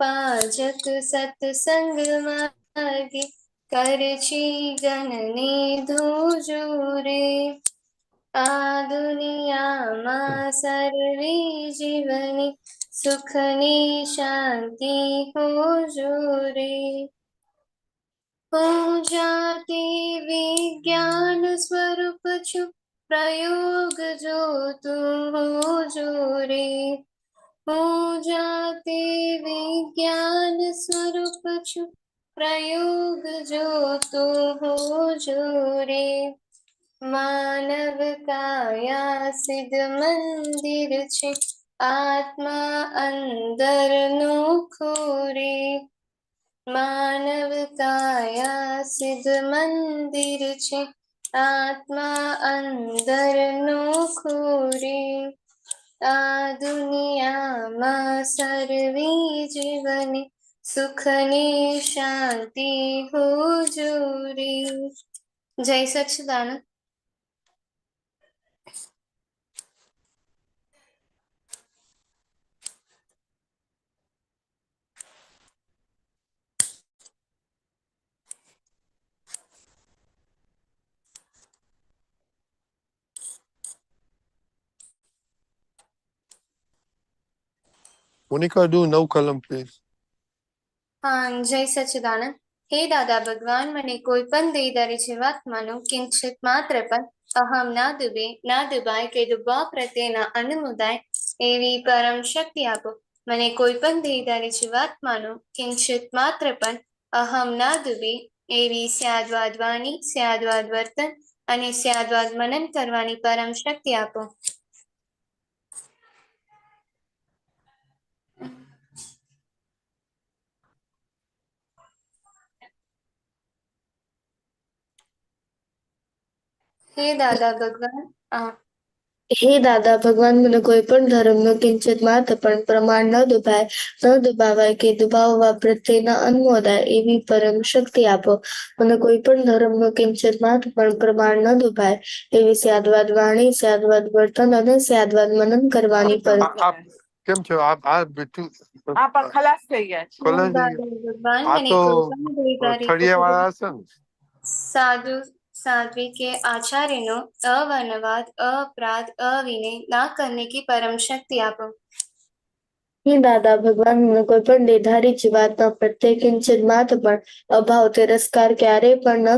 પાજક સત્સંગ માર્ગે કરછી ગણને ધોજો રે। આ દુનિયામાં સર્વે જીવની સુખની શાંતિ હોજો રે। હું જાતિ વિજ્ઞાન સ્વરૂપ છું પ્રયોગ જો તું હોજો રે। હું જાતિ વિજ્ઞાન સ્વરૂપ છું પ્રયોગ જો તું હોજો રે। માનવ કાયા સિદ્ધ મંદિર છે આત્મા અંદરનો ખોરે। માનવ કાયા સિદ્ધ મંદિર છે આત્મા અંદરનો ખોરે। આ દુનિયામાં સર્વે જીવને સુખની શાંતિ હોજો રે। જય સચ્ચિદાનંદ। Monica, do no column, please. હા, જય સચ્ચિદાનંદ। હે દાદા ભગવાન, મને કોઈ પણ દેદારી જીવાત્માનું કિંચિત માત્ર પણ અહમ ના દુબાય કે ડૂબવા પ્રત્યેના અનુમોદાય એવી પરમ શક્તિ આપો। મને કોઈ પણ દેદારી જીવાત્માનું કિંચિત માત્ર પણ અહમ ના ડૂબે એવી સ્યાદવાદ વાણી, સ્યાદવાદ વર્તન અને સ્યાદવાદ મનન કરવાની પરમ શક્તિ આપો। હે દાદા ભગવાન હે દાદા ભગવાન, મને કોઈ પણ ધર્મનું કિંચિત માત્ર પણ પ્રમાણ ન દુભાવાય કે દુભાવવા પ્રત્યેના અનુમોદાય એવી પરમ શક્તિ આપો। મને કોઈ પણ ધર્મનું કિંચિત માત્ર પણ પ્રમાણ ન દુભાય એવી સ્યાદવાદ વાણી, સ્યાદવાદ વર્તન અને સ્યાદવાદ મનન કરવાની કેમ છો આપ? આ બેઠું પણ ખલાસ થઈ ગયા છે। ભગવાન આ મને તો કોઈ પણ દેદારી થળિયાવાળા હશે ને? સાધુ साध्वी के आचार्य नो अवर्णवाद, अपराध, अविनय ना करने की परम शक्ति आपो। હે દાદા ભગવાન, મને કોઈ પણ દેધારી જીવાતના પ્રત્યે કિંચિત માત્ર પણ અભાવ તિરસ્કાર ક્યારેય પણ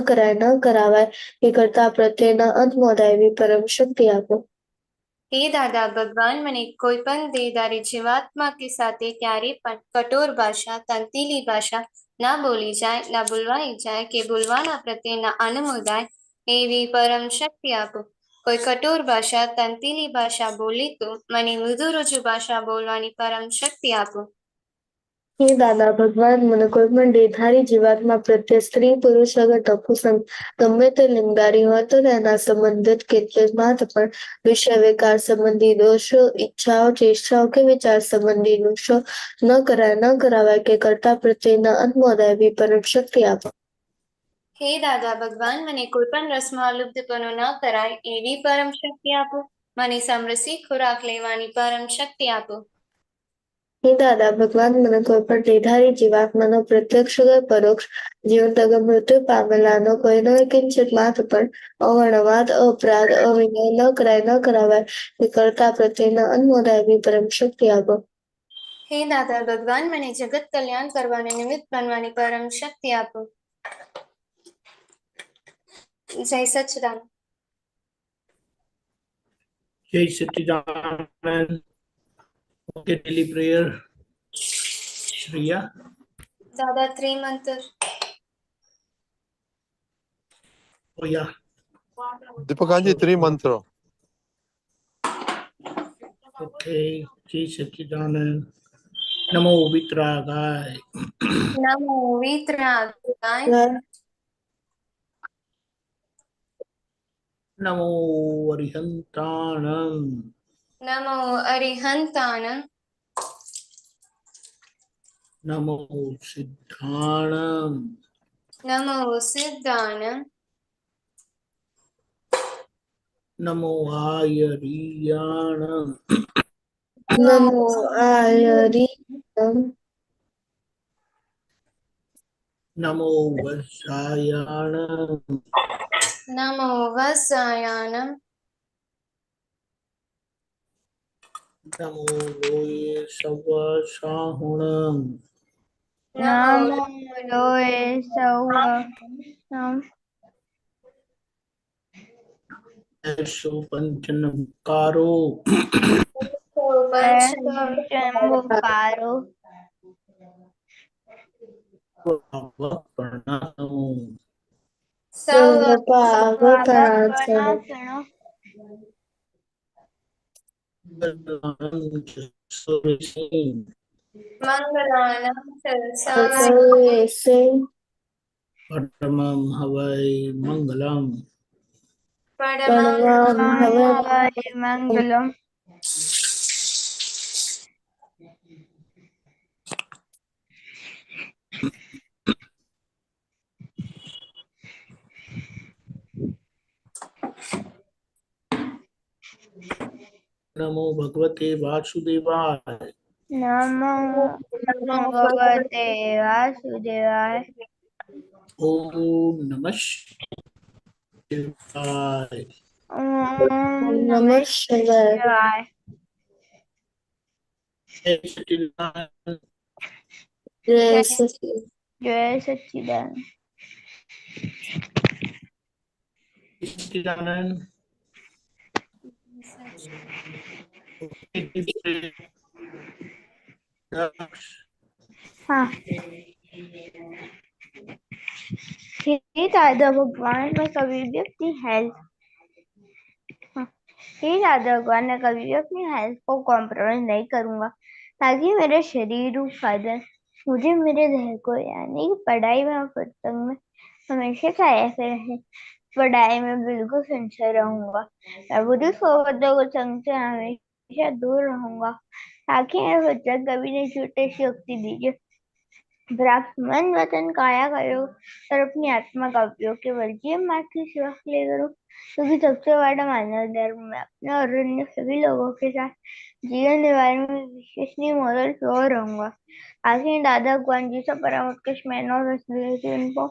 ન કરાવાય એ કરતા પ્રત્યેના અનુમોદાય એવી પરમ શક્તિ આપો। हे दादा भगवान, મને કોઈ પણ દેદારી જીવાત્મા के સાથે ક્યારે પણ કઠોર ભાષા, તંતીલી ભાષા ના બોલી જાય, ના બોલવાઈ જાય કે બોલવાના પ્રત્યેના અનુમોદાય એવી પરમ શક્તિ આપો। કોઈ કઠોર ભાષા, તંતીલી ભાષા બોલી તો મને મૃદુ રુજુ ભાષા બોલવાની પરમ શક્તિ આપો। હે દાદા ભગવાન, મને કોઈ પણ દેધારી જીવાત્મા પ્રત્યે સ્ત્રી પુરુષ વગર ટપુસંગ ગમે તે લિંગારી હોય તો તેના સંબંધિત કિંચિત માત્ર પણ વિષય વિકાર સંબંધી દોષો, ઈચ્છાઓ, ચેષ્ટાઓ કે વિચાર સંબંધી દોષો ન કરાવાય કે કરતા પ્રત્યેના અનુમોદાય એવી પરમ શક્તિ આપો। હે દાદા ભગવાન, મને કોઈ પણ રસમાં લુપ્તપણું ન કરાય એવી પરમ શક્તિ આપો। મને સમરસી ખોરાક લેવાની પરમ શક્તિ આપો। હે દાદા ભગવાન, મને કોઈ પણ દેધારી જીવાત્માનો પ્રત્યક્ષ કે પરોક્ષ જીવન તથા મૃત્યુ પામેલાનો કોઈનો કિંચિત માત્ર પણ અવર્ણવાદ, અપરાધ, અવિનય ન કરાવાય કે કરતા પ્રત્યેના અનુમોદાય એવી પરમ શક્તિ આપો। હે દાદા ભગવાન, મને જગત કલ્યાણ કરવાને નિમિત્ત બનવાની પરમ શક્તિ આપો। જય સચ્ચિદાનંદ। જય સચ્ચિદાનંદ। Okay, daily prayer. Shreya. દાદા ત્રિમંત્ર। Oh yeah. દીપકાજી ત્રિમંત્રો। Okay, જય સચ્ચિદાનંદ। નમો વિતરાગાય। નમો વિતરાગાય। નમો અરિહંતાણમ। નમો અરિહંતાણમ। નમો સિદ્ધાણમ। નમો સિદ્ધાણમ। નમો આયરિયાણમ। નમો આયરિયમ। नमो वत्सायाणम नमो वत्सायानम नमो लोये सवसाहुणम नमो नमो लोये सवसाहुणम ऐसो पंचनकारो ऐसो जन्मकारो प्रणामो सव स्वागतनासनो मंगलानां परमं हवै मंगलम परमं हवाय मंगलम नमो भगवते वासुदेवाय नमो भगवते वासुदेवाय ओम नमः शिवाय ओम नमः नमः शिवाय। शिवाय जय सच्चिदानंद जय सच्चिदानंद। जय सच्चिदानंद सच्चिदानंद हाँ हे दादा भगवान मैं कभी भी अपनी हेल्थ हे दादा भगवान मैं कभी भी अपनी हेल्थ को कॉम्प्रोमाइज नहीं करूंगा ताकि मेरा शरीर और फायदा मुझे मेरे देह को यानी कि पढ़ाई में और पुस्तक में हमेशा ऐसे रहे पढ़ाई में बिल्कुल सिंसियर रहूंगा मैं बुरी सोबतों को संग से हमेशा दूर रहूंगा ताकि मेरे पुस्तक कभी नहीं छूटे शक्ति दीजिए प्राप्त मन वतन काया करो और अपनी आत्मा का उपयोग केवल जीव मात्र की सेवा के लिए करो क्योंकि सबसे बड़ा मानव धर्म में अपने और अन्य सभी लोगों के साथ जीवन निवारण में विश्वसनीय मॉडल प्योर रहूंगा आखिर दादा भगवान जी से परम उत्कृष्ट मैन और उनको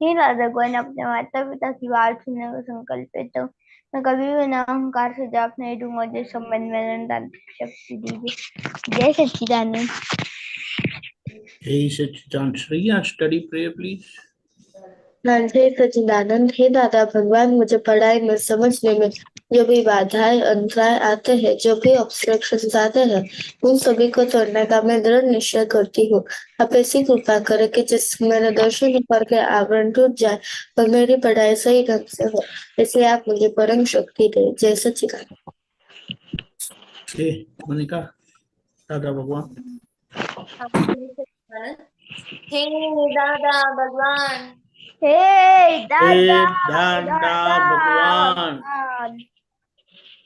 ही दादा भगवान अपने माता पिता की बात सुनने को संकल्पित हूँ मैं कभी भी ना अहंकार से जाप नहीं दूंगा जिस संबंध में तांत्रिक शक्ति दीजिए जय सच्चिदानंद जय सच्चिदानंद श्रेया स्टडी प्रेयर प्लीज हाँ, जय सच्चिदानंद। हे दादा भगवान, मुझे पढ़ाई में समझने में जो भी बाधाएं अंतराय आते हैं, जो भी ऑब्स्ट्रक्शंस आते हैं, उन सभी को तोड़ने का मैं दृढ़ निश्चय करती हूँ। आप ऐसी कृपा करें कि जिस मेरे दर्शन पर के आवरण टूट जाए और मेरी पढ़ाई सही ढंग से हो, इसलिए आप मुझे परम शक्ति दे। जय सच्चिदानंद। ओके मोनिका दादा भगवान हे दादा भगवान हे हे दादा दादा भगवान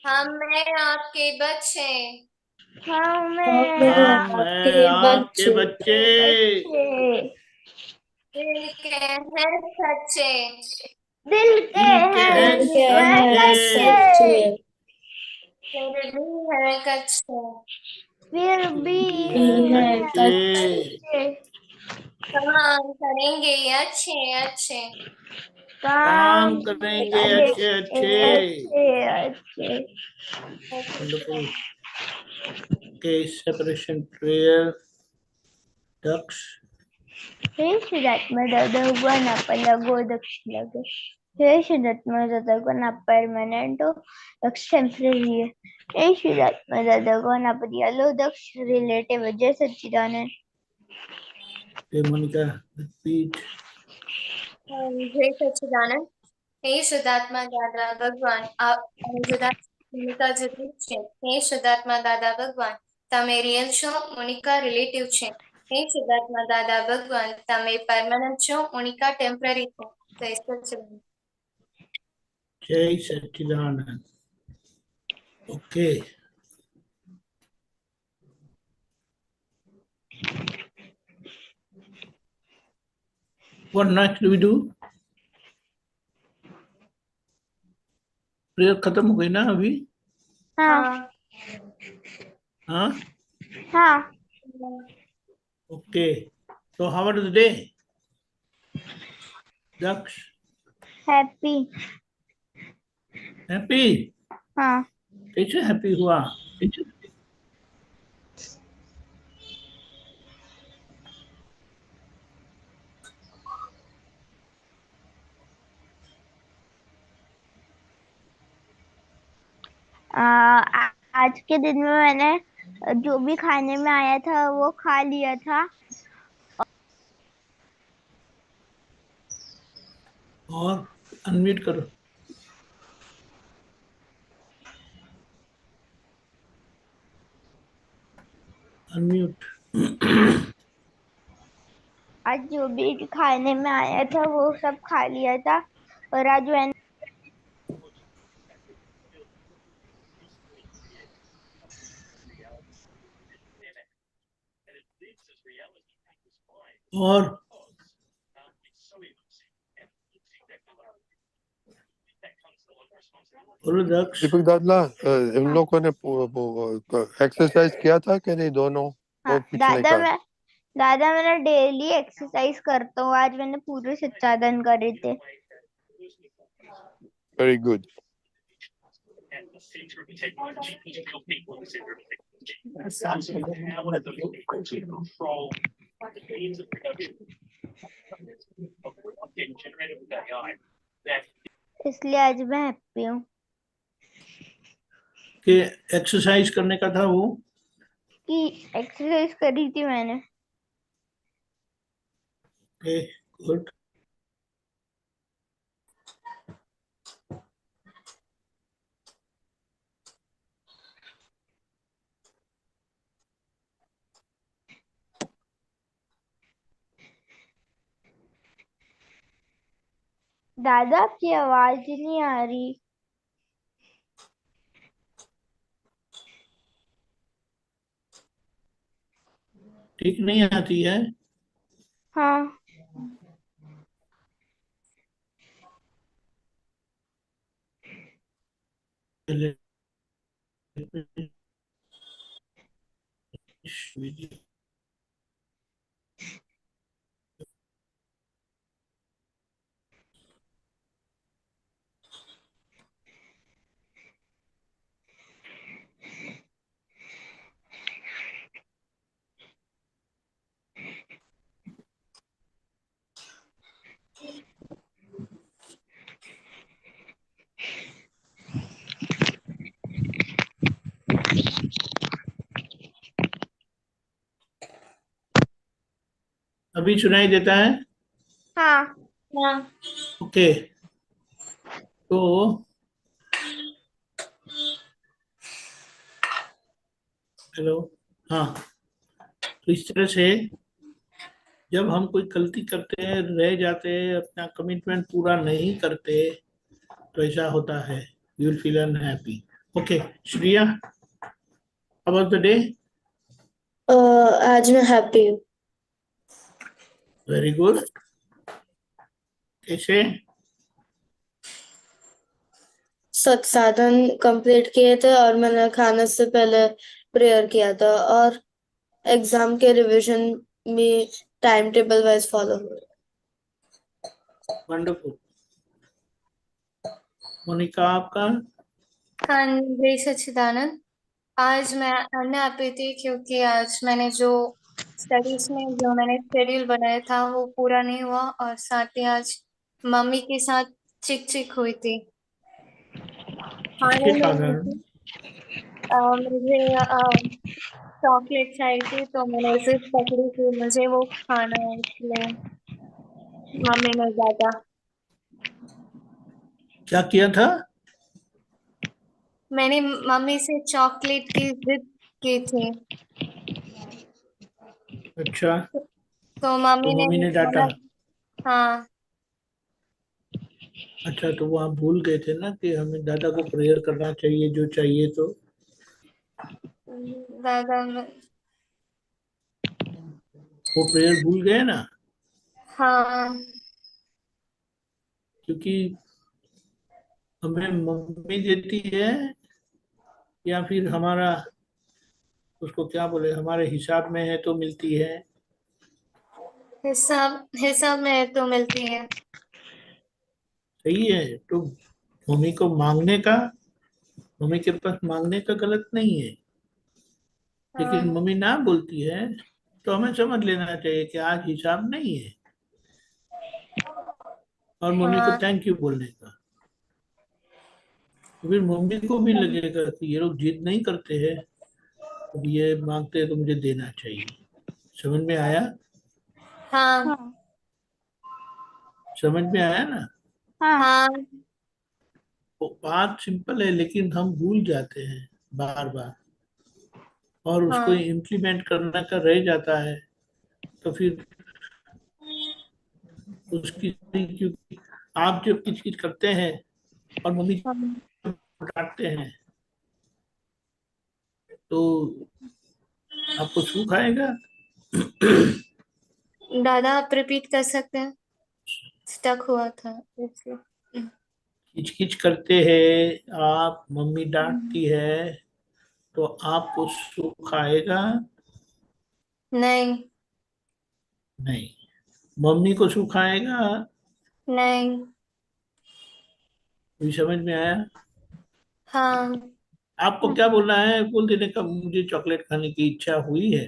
हम मैं आपके बच्चे हमें हम हैं आपके बच्चे दिल के हैं सच्चे दिल के दिल के हैं सच्चे फिर भी है कच्चे फिर भी हैं हैं कच्चे कच्चे काम करेंगे अच्छे अच्छे काम करेंगे अच्छे अच्छे अच्छे वंडरफुल ओके सेपरेशन प्रेयर दक्ष हे शुद्धात्मा दादा भगवान आपला गोदक्ष लगे हे शुद्धात्मा दादा भगवान आप परमानेंट हो दक्ष टेम्पररी है हे शुद्धात्मा दादा भगवान आप रियल हो दक्ष रिलेटिव जय सच्चिदानंद हे मोनिका रिपीट जय सच्चिदानंद हे शुद्धात्मा दादा भगवान आप મુનિકા જરૂર છે હે શુદ્ધાત્મા દાદા ભગવાન તમે રિયલ છો મુનિકા રિલેટિવ છે હે શુદ્ધાત્મા દાદા ભગવાન તમે પરમાનન્ટ છો મુનિકા ટેમ્પરરી છો જય સચ્ચિદાનંદ जय Sachchidanand okay what next do we do prayer खत्म हो गई ना अभी हाँ दक्ष हैप्पी। हैप्पी। हाँ, कैसे हैप्पी हुआ? आज के दिन में मैंने जो भी खाने में आया था वो खा लिया था। और अनम्यूट करो। अनम्यूट। आज जो भी खाने में आया था वो सब खा लिया था। और आज मैंने और बोलो दक्ष। दीपक दादला इन लोगों ने एक्सरसाइज किया था कि नहीं दोनों हाँ, वो पूछने का। दादा मैंने डेली एक्सरसाइज करता हूँ। आज मैंने पूरे सच्चादन करे थे। Very good. इसलिए आज मैं हैप्पी हूँ कि एक्सरसाइज करने का था वो। कि एक्सरसाइज करी थी मैंने। गुड। दादा आपकी आवाज नहीं आ रही। ठीक नहीं आती है। हाँ, अभी सुनाई देता है? हाँ, हाँ। ओके। तो हेलो। हाँ, तो इस तरह से जब हम कोई गलती करते हैं, रह जाते हैं, अपना कमिटमेंट पूरा नहीं करते, तो ऐसा होता है। You will feel unhappy. Okay Shriya, about the day. आज मैं हैप्पी हूँ। Very good. कैसे? साधन कंप्लीट किए थे और मैंने खाने से पहले प्रेयर किया था और एग्जाम के रिवीजन भी टाइम टेबल वाइज फॉलो हुए। वंडरफुल। मोनिका आपका? हाँ, जय सच्चिदानंद। आज मैं अनहैप्पी थी क्योंकि आज मैंने जो स्टडीज में जो मैंने शेड्यूल बनाया था वो पूरा नहीं हुआ और साथ ही आज मम्मी के साथ चिक चिक हुई थी। खाने किसके में हुई कारण? थी। मुझे चॉकलेट चाहिए थी तो मैंने जिद पकड़ी थी मुझे वो खाना है इसलिए मम्मी ने ज्यादा। क्या किया था? मैंने मम्मी से चॉकलेट की जिद की थी अच्छा, तो मम्मी तो ने मम्मी ने डांटा। मना। हाँ। अच्छा, तो वो आप भूल गए थे ना कि हमें दादा को प्रेयर करना चाहिए जो चाहिए, तो दादा वो प्रेयर भूल गए ना। हाँ। क्योंकि हमें मम्मी देती है, या फिर हमारा, उसको क्या बोले, हमारे हिसाब में है तो मिलती है। हिसाब हिसाब में तो मिलती है। सही है। तो मम्मी को मांगने का, मम्मी के पास मांगने का गलत नहीं है, लेकिन हाँ मम्मी ना बोलती है तो हमें समझ लेना चाहिए कि आज हिसाब नहीं है, और मम्मी को हाँ थैंक यू बोलने का। तो फिर मम्मी को भी लगेगा कि ये लोग जिद नहीं करते हैं, अब ये मांगते हैं तो मुझे देना चाहिए। समझ में आया? हाँ हाँ समझ में आया ना? हाँ हाँ वो बात सिंपल है, लेकिन हम भूल जाते हैं बार बार, और उसको हाँ इम्प्लीमेंट करना का रह जाता है। तो फिर उसकी, क्योंकि आप जब किच किच करते हैं और मम्मी हाँ। डांटते हैं, तो आपको सुख आएगा। दादा आप रिपीट कर सकते हैं, स्टक हुआ था इसलिए। किच किच करते हैं आप, मम्मी डांटती है, तो आपको सुख आएगा? नहीं नहीं। मम्मी को सुख आएगा? नहीं। भी समझ में आया? हाँ आपको क्या बोलना है? बोल देने का मुझे चॉकलेट खाने की इच्छा हुई है,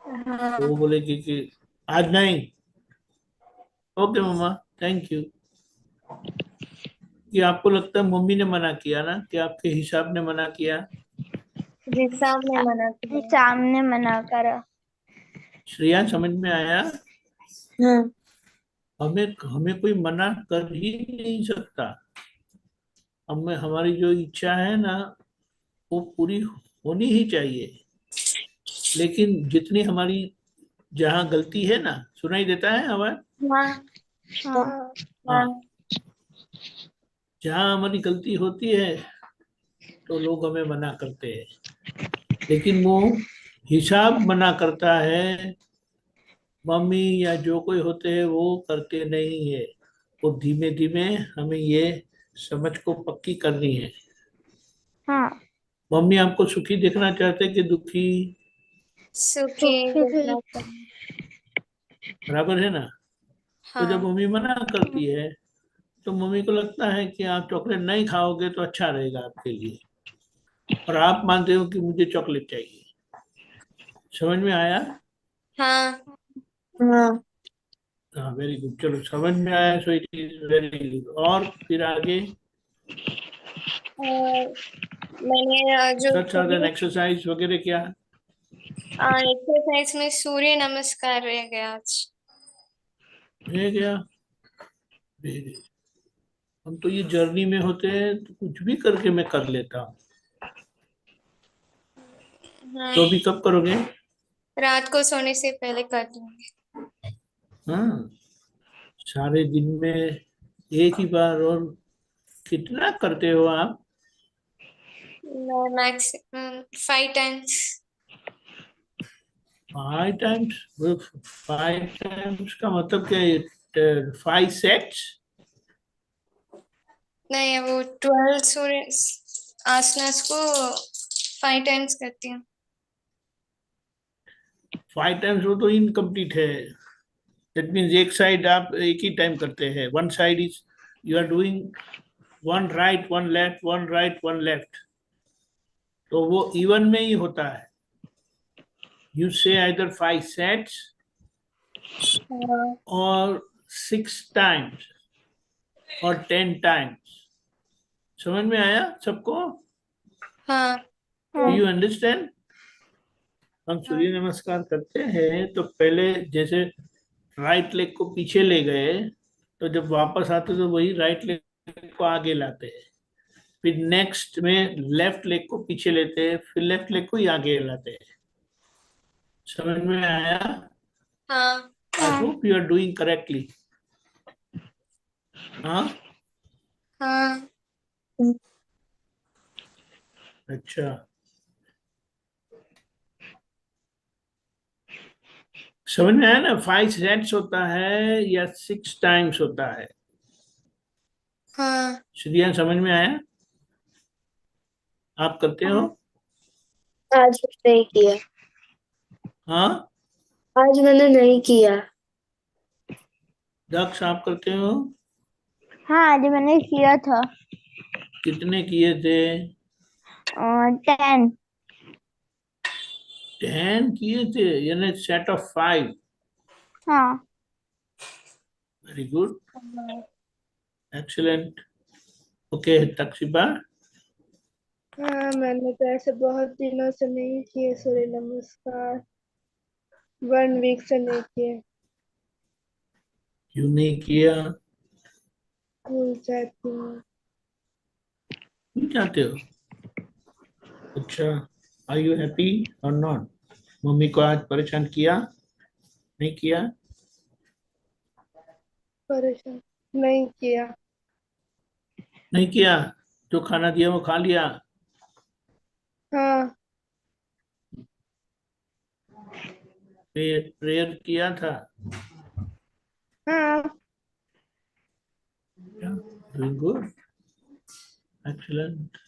तो वो हाँ बोलेगी कि आज नहीं। Okay mamma, thank you. कि आपको लगता है मम्मी ने मना किया ना, कि आपके हिसाब ने मना किया? जी साहब ने मना किया। सामने मना करा। श्रेया, समझ में आया? हाँ हमें हमें कोई मना कर ही नहीं सकता। हमें हमारी जो इच्छा है ना, वो पूरी होनी ही चाहिए। लेकिन जितनी हमारी, जहाँ गलती है ना, सुनाई देता है आवाज? हाँ हाँ हाँ, हाँ जहाँ हमारी गलती होती है तो लोग हमें मना करते हैं, लेकिन वो हिसाब मना करता है। मम्मी या जो कोई होते हैं वो करते नहीं है। वो धीमे धीमे हमें ये समझ को पक्की करनी है। हाँ मम्मी आपको सुखी देखना चाहते कि दुखी? सुखी सुखी। देखना चाहिए। बराबर है ना? तो जब हाँ मम्मी मना करती है, तो मम्मी को लगता है कि आप चॉकलेट नहीं खाओगे तो अच्छा रहेगा आपके लिए, और आप मानते हो कि मुझे चॉकलेट चाहिए। समझ में आया? हाँ। हाँ हाँ, वेरी गुड। चलो, समझ में आया, so it is very good. और फिर आगे? और मैंने जो सच साधन एक्सरसाइज वगैरह क्या? एक्सरसाइज में सूर्य नमस्कार रह गया आज। है क्या? वेरी। हम तो ये जर्नी में होते हैं तो कुछ भी करके मैं कर लेता हूँ। हाँ तो अभी कब करोगे? रात को सोने से पहले कर लूंगी। हाँ, सारे दिन में एक ही बार? और कितना करते हो आप? मैं मैक्सिमम 5 टाइम्स। 5 टाइम्स? 5 टाइम्स का मतलब क्या है? 5 सेट्स? नहीं वो 12 सूर्य आसनास को 5 टाइम्स करती हूँ। 5 टाइम्स वो तो इनकम्प्लीट है। दैट मीन्स एक साइड आप एक ही टाइम करते हैं। One side is, you are doing one right one left, one right one left, तो वो इवन में ही होता है। यू से आइदर 5 सेट्स हाँ और 6 टाइम्स और 10 टाइम्स। समझ में आया सबको? हाँ डू हाँ यू अंडरस्टैंड? हम हाँ सूर्य नमस्कार करते हैं तो पहले जैसे राइट लेग को पीछे ले गए, तो जब वापस आते तो वही राइट लेग को आगे लाते हैं। फिर नेक्स्ट में लेफ्ट लेग को पीछे लेते हैं, फिर लेफ्ट लेग को ही आगे लाते हैं। समझ में आया? हाँ आई हाँ hope you are doing correctly. हाँ, हाँ अच्छा। समझ में आया ना? 5 सेट्स होता है या 6 टाइम्स होता है? हाँ श्रिया, समझ में आया? आप करते हो? आज नहीं किया। हाँ, आज मैंने नहीं किया। दक्ष, आप करते हो? हाँ आज मैंने किया था। कितने किए थे? 10। 10 किए थे, यानी सेट ऑफ 5। हाँ। Very good, excellent. ओके तकसीबा। हाँ मैंने तो ऐसे बहुत दिनों से नहीं किए सूर्य नमस्कार, 1 वीक से नहीं किए, क्यों नहीं किया? भूल जाती हूँ। भूल जाते हो? अच्छा, आर यू हैप्पी और नॉट? मम्मी को आज परेशान किया? नहीं किया? परेशान नहीं किया। नहीं किया? जो खाना दिया वो खा लिया? हाँ प्रेयर किया था? हाँ डूइंग गुड, एक्सीलेंट।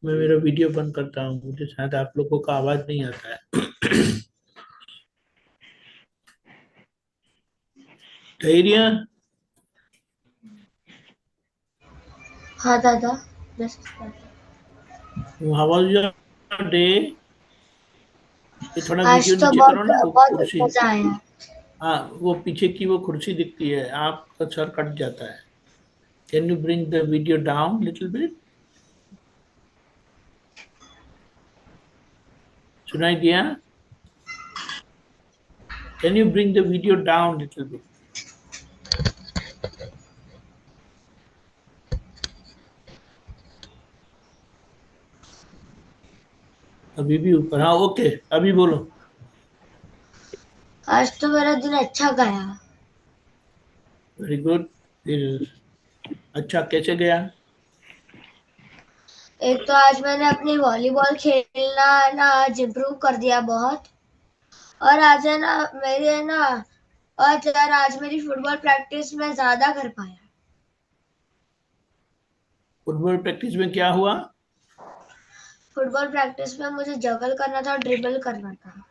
मैं मेरा वीडियो बंद करता हूँ, मुझे शायद आप लोगों का आवाज नहीं आता है। धैर्य। हाँ दादा। बस हाउ वाज योर डे? ये थोड़ा आज वीडियो तो नीचे करो बहुत ना, वो बहुत कुर्सी। मजा आया। हाँ, वो पीछे की वो कुर्सी दिखती है, आपका सर कट जाता है। Can you bring the video down little bit? सुनाई दिया? Can you bring the video down little bit? अभी भी ऊपर? हाँ ओके, अभी बोलो। आज तो मेरा दिन अच्छा गया। Very good. फिर अच्छा कैसे गया? एक तो आज मैंने अपनी वॉलीबॉल खेलना है ना आज इम्प्रूव कर दिया बहुत। और आज है ना मेरी है ना, और यार आज मेरी फुटबॉल प्रैक्टिस में ज्यादा कर पाया। फुटबॉल प्रैक्टिस में क्या हुआ? फुटबॉल प्रैक्टिस में मुझे जगल करना था और ड्रिबल करना था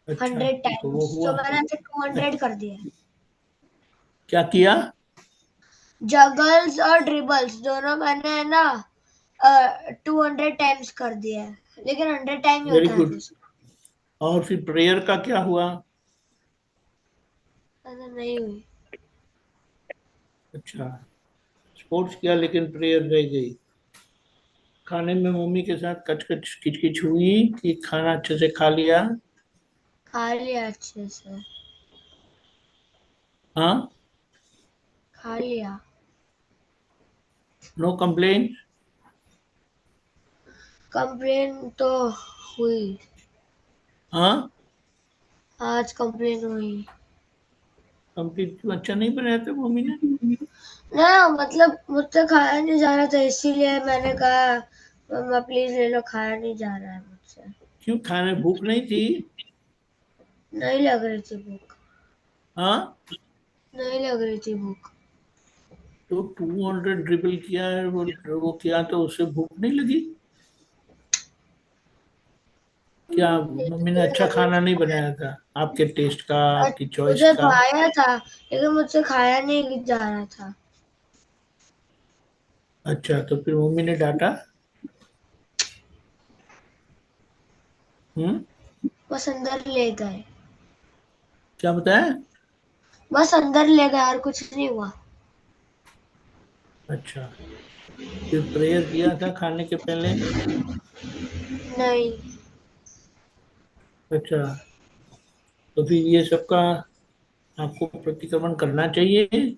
अच्छा, 100 तो वो टाइम्स, तो हुआ? मैंने ऐसे 200 कर दिया। क्या किया? जगल्स और ड्रिबल्स दोनों मैंने है ना 200 टाइम्स कर दिया है, लेकिन 100 टाइम ही वेरी होता है गुड। फिर। और फिर प्रेयर का क्या हुआ? ऐसा नहीं हुई। अच्छा, स्पोर्ट्स किया लेकिन प्रेयर रह गई। खाने में मम्मी के साथ कच कच किचकिच हुई कि खाना अच्छे से खा लिया? खा लिया अच्छे से। हाँ? खा लिया। No complain? कंप्लेन तो हुई। हाँ? आज कंप्लेन हुई। कंप्लीट क्यों? अच्छा नहीं बनाया था मम्मी ने? ना मतलब मुझसे खाया नहीं जा रहा था, इसीलिए मैंने कहा मम्मा प्लीज ले लो, खाया नहीं जा रहा है मुझसे। क्यों, खाने भूख नहीं थी? नहीं लग रही थी भूख। हाँ? नहीं लग रही थी भूख। तो 200 ड्रिबल किया है, वो किया तो उससे भूख नहीं लगी? क्या मम्मी ने अच्छा खाना नहीं बनाया था आपके टेस्ट का, आपकी चॉइस मुझे का? खाया था लेकिन मुझसे खाया नहीं जा रहा था। अच्छा, तो फिर मम्मी ने डांटा? हम्म? बस अंदर ले गए। क्या बताया? बस अंदर ले गए और कुछ नहीं हुआ। अच्छा, फिर प्रेयर किया था खाने के पहले? नहीं। अच्छा, तो फिर ये सबका आपको प्रतिक्रमण करना चाहिए।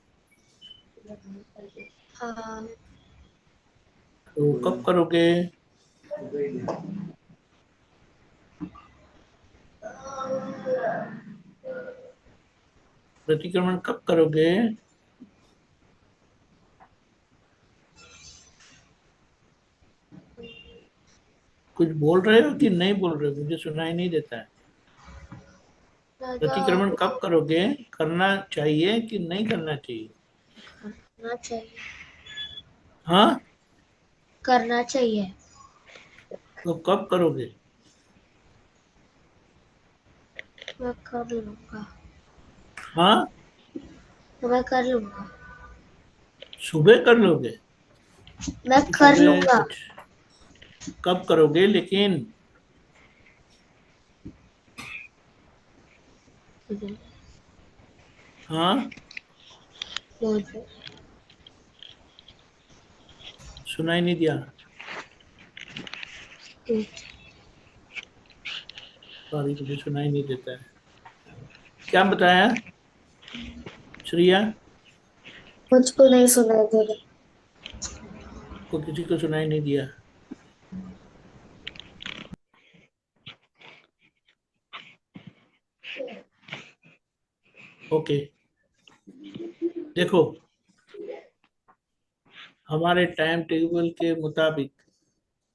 हाँ। तो कब करोगे? प्रतिक्रमण कब करोगे? कुछ बोल रहे हो कि नहीं बोल रहे हो? मुझे सुनाई नहीं देता है। दादा प्रतिक्रमण कब करोगे? करना चाहिए कि नहीं करना चाहिए? करना चाहिए। हाँ? करना चाहिए। तो कब करोगे? मैं कर लूंगा। हाँ? मैं कर लूंगा। सुबह कर लोगे? मैं कर सुबह लूंगा। कुछ कब करोगे लेकिन? हाँ, सुनाई नहीं दिया। सॉरी, मुझे सुनाई नहीं देता है। क्या बताया श्रिया? मुझको नहीं सुनाई दे रहा। को किसी को सुनाई नहीं दिया? ओके, देखो, हमारे टाइम टेबल के मुताबिक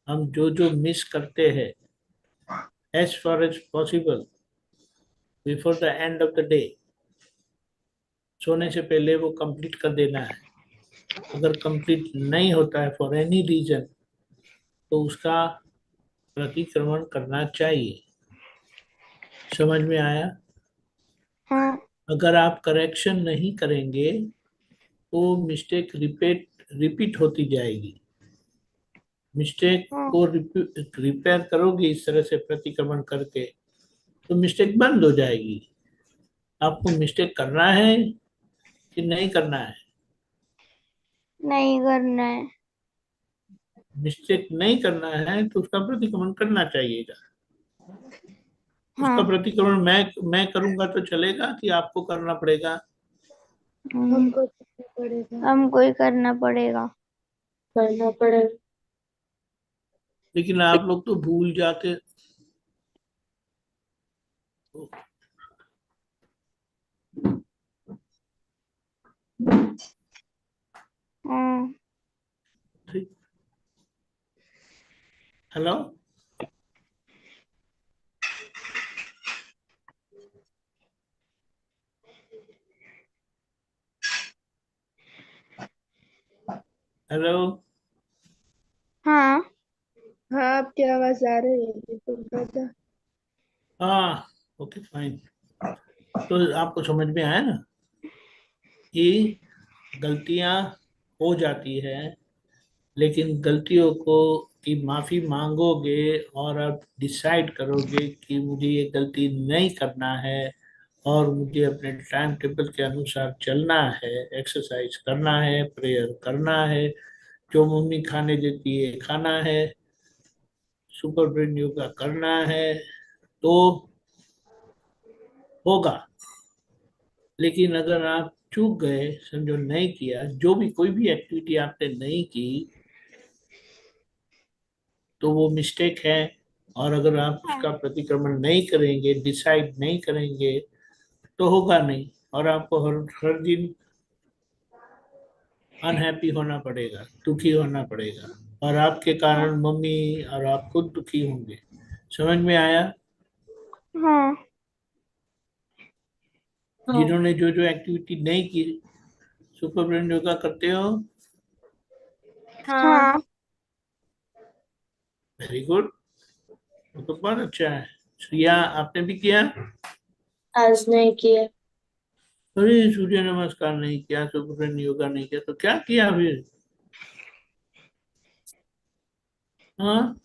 हम जो जो मिस करते हैं, as far as possible before the end of the day, सोने से पहले वो कंप्लीट कर देना है। अगर कंप्लीट नहीं होता है फॉर एनी रीजन, तो उसका प्रतिक्रमण करना चाहिए। समझ में आया? हाँ। अगर आप करेक्शन नहीं करेंगे तो मिस्टेक रिपीट होती जाएगी। मिस्टेक हाँ। को रिपेयर करोगे इस तरह से प्रतिक्रमण करके, तो मिस्टेक बंद हो जाएगी। आपको मिस्टेक करना है कि नहीं करना है? नहीं करना है। मिस्टेक नहीं करना है तो उसका प्रतिक्रमण करना चाहिएगा। उसका हाँ। प्रतिक्रमण मैं करूंगा तो चलेगा कि आपको करना पड़ेगा? हमको करना पड़ेगा। हमको ही करना पड़ेगा। करना पड़ेगा। लेकिन आप लोग तो भूल जाते। हाँ। ठीक। Hello, hello. हाँ। हाँ, आपकी आवाज आ रही है दीपक दादा। हाँ, ओके फाइन। तो आपको समझ में आया ना कि गलतियां हो जाती है, लेकिन गलतियों को की माफी मांगोगे और आप डिसाइड करोगे कि मुझे ये गलती नहीं करना है और मुझे अपने टाइम टेबल के अनुसार चलना है, एक्सरसाइज करना है, प्रेयर करना है, जो मम्मी खाने देती है खाना है, सुपर ब्रेन योगा करना है, तो होगा। लेकिन अगर आप चूक गए, समझो नहीं किया, जो भी कोई भी एक्टिविटी आपने नहीं की, तो वो मिस्टेक है। और अगर आप उसका प्रतिक्रमण नहीं करेंगे, डिसाइड नहीं करेंगे, तो होगा नहीं, और आपको हर हर दिन अनहैप्पी होना पड़ेगा, दुखी होना पड़ेगा, और आपके कारण मम्मी और आप खुद दुखी होंगे। समझ में आया? हाँ। हाँ। जिन्होंने जो जो एक्टिविटी नहीं की, सुपर ब्रेन योगा करते हो? हाँ। वेरी गुड, वो तो बहुत अच्छा है। श्रिया, आपने भी किया? आज नहीं किया। अरे, सूर्य नमस्कार नहीं किया, सुपर ब्रेन योगा नहीं किया, तो क्या किया फिर? हाँ,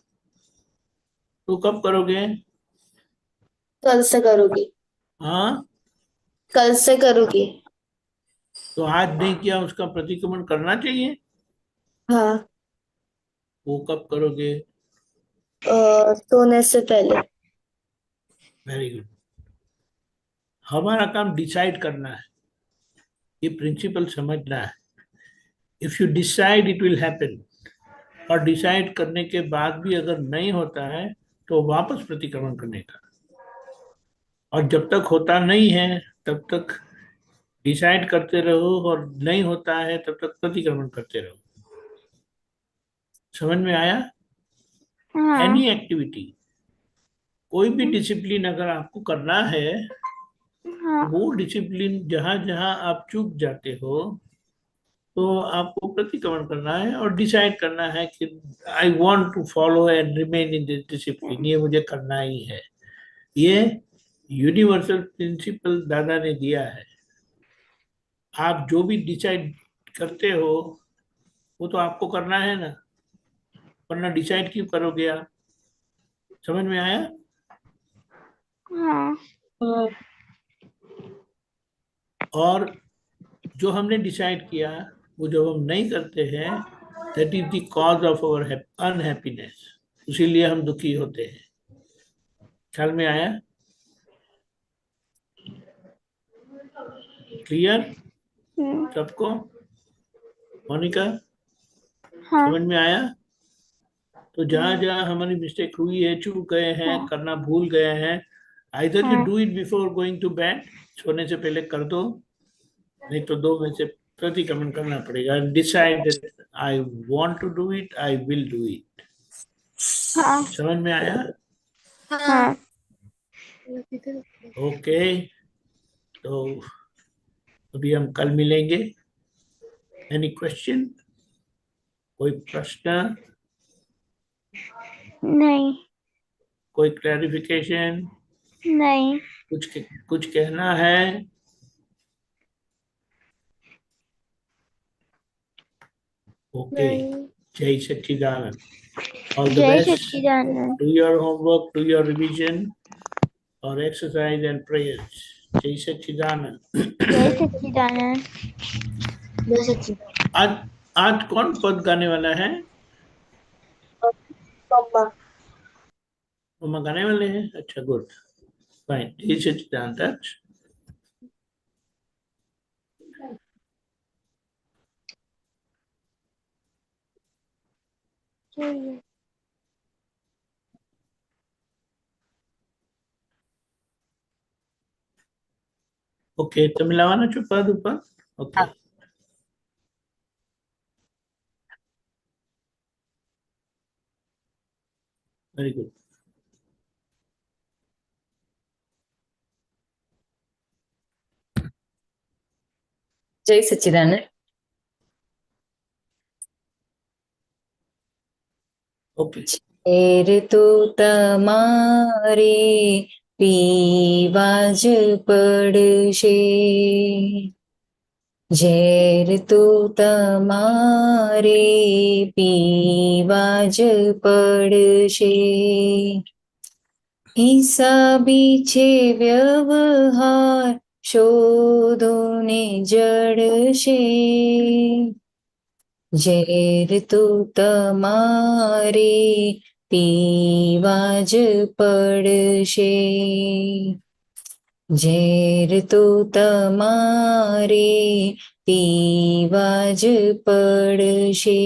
तो कब करोगे? कल से करूंगी। हाँ, कल से करूंगी। तो आज नहीं किया, उसका प्रतिक्रमण करना चाहिए। हाँ। वो कब करोगे? सोने से पहले। Very good. हमारा काम डिसाइड करना है, ये प्रिंसिपल समझना है। If you decide it will happen. और डिसाइड करने के बाद भी अगर नहीं होता है, तो वापस प्रतिक्रमण करने का। और जब तक होता नहीं है तब तक डिसाइड करते रहो, और नहीं होता है तब तक प्रतिक्रमण करते रहो। समझ में आया? हाँ। एनी एक्टिविटी, कोई भी डिसिप्लिन अगर आपको करना है, हाँ। वो डिसिप्लिन जहां जहां आप चूक जाते हो, तो आपको प्रतिक्रमण करना है और डिसाइड करना है कि I want to follow and remain in this discipline, ये मुझे करना ही है। ये यूनिवर्सल प्रिंसिपल दादा ने दिया है। आप जो भी डिसाइड करते हो वो तो आपको करना है ना, वरना डिसाइड क्यों करोगे आप? समझ में आया? हाँ। और जो हमने डिसाइड किया वो जब हम नहीं करते हैं, that is the cause of our unhappiness, इसीलिए हम दुखी होते हैं। ख्याल में आया? क्लियर सबको? मोनिका, हाँ। समझ में आया? तो जहां जहां हमारी मिस्टेक हुई है, चूक गए हैं, हाँ। करना भूल गए हैं, आइदर यू हाँ। Do it before going to bed, सोने से पहले कर दो, नहीं तो दो में से प्रतिक्रमण करना पड़ेगा। Decide that I want to do it, I will do it. हाँ। समझ में आया? हाँ। हाँ। ओके, तो अभी हम कल मिलेंगे। Any question? कोई प्रश्न? नहीं। कोई क्लैरिफिकेशन? नहीं। कुछ कहना है? ओके, नहीं। जय सच्चिदानंद। ऑल द जय best. Sachchidanand. Do your homework, do your revision or exercise and prayers. जय सच्चिदानंद. जय सच्चिदानंद। जय सच्चिदानंद। आज आज कौन पद गाने वाला है? मम्मा। मम्मा गाने वाले हैं? अच्छा, गुड, फाइन. जय सच्चिदानंद. चाहिए। ओके, तमिलवाना चुपा दुपा. Okay, very good. जय सच्चिदानंद. ओके, ઝેર તો તમારે પીવા જ પડશે. ઝેર તો તમારે પીવા જ પડશે. હિસાબી છે વ્યવહાર, શોધો ને જડશે. ઝેર તો તમારે પીવા જ પડશે. ઝેર તો તમારે પીવા જ પડશે.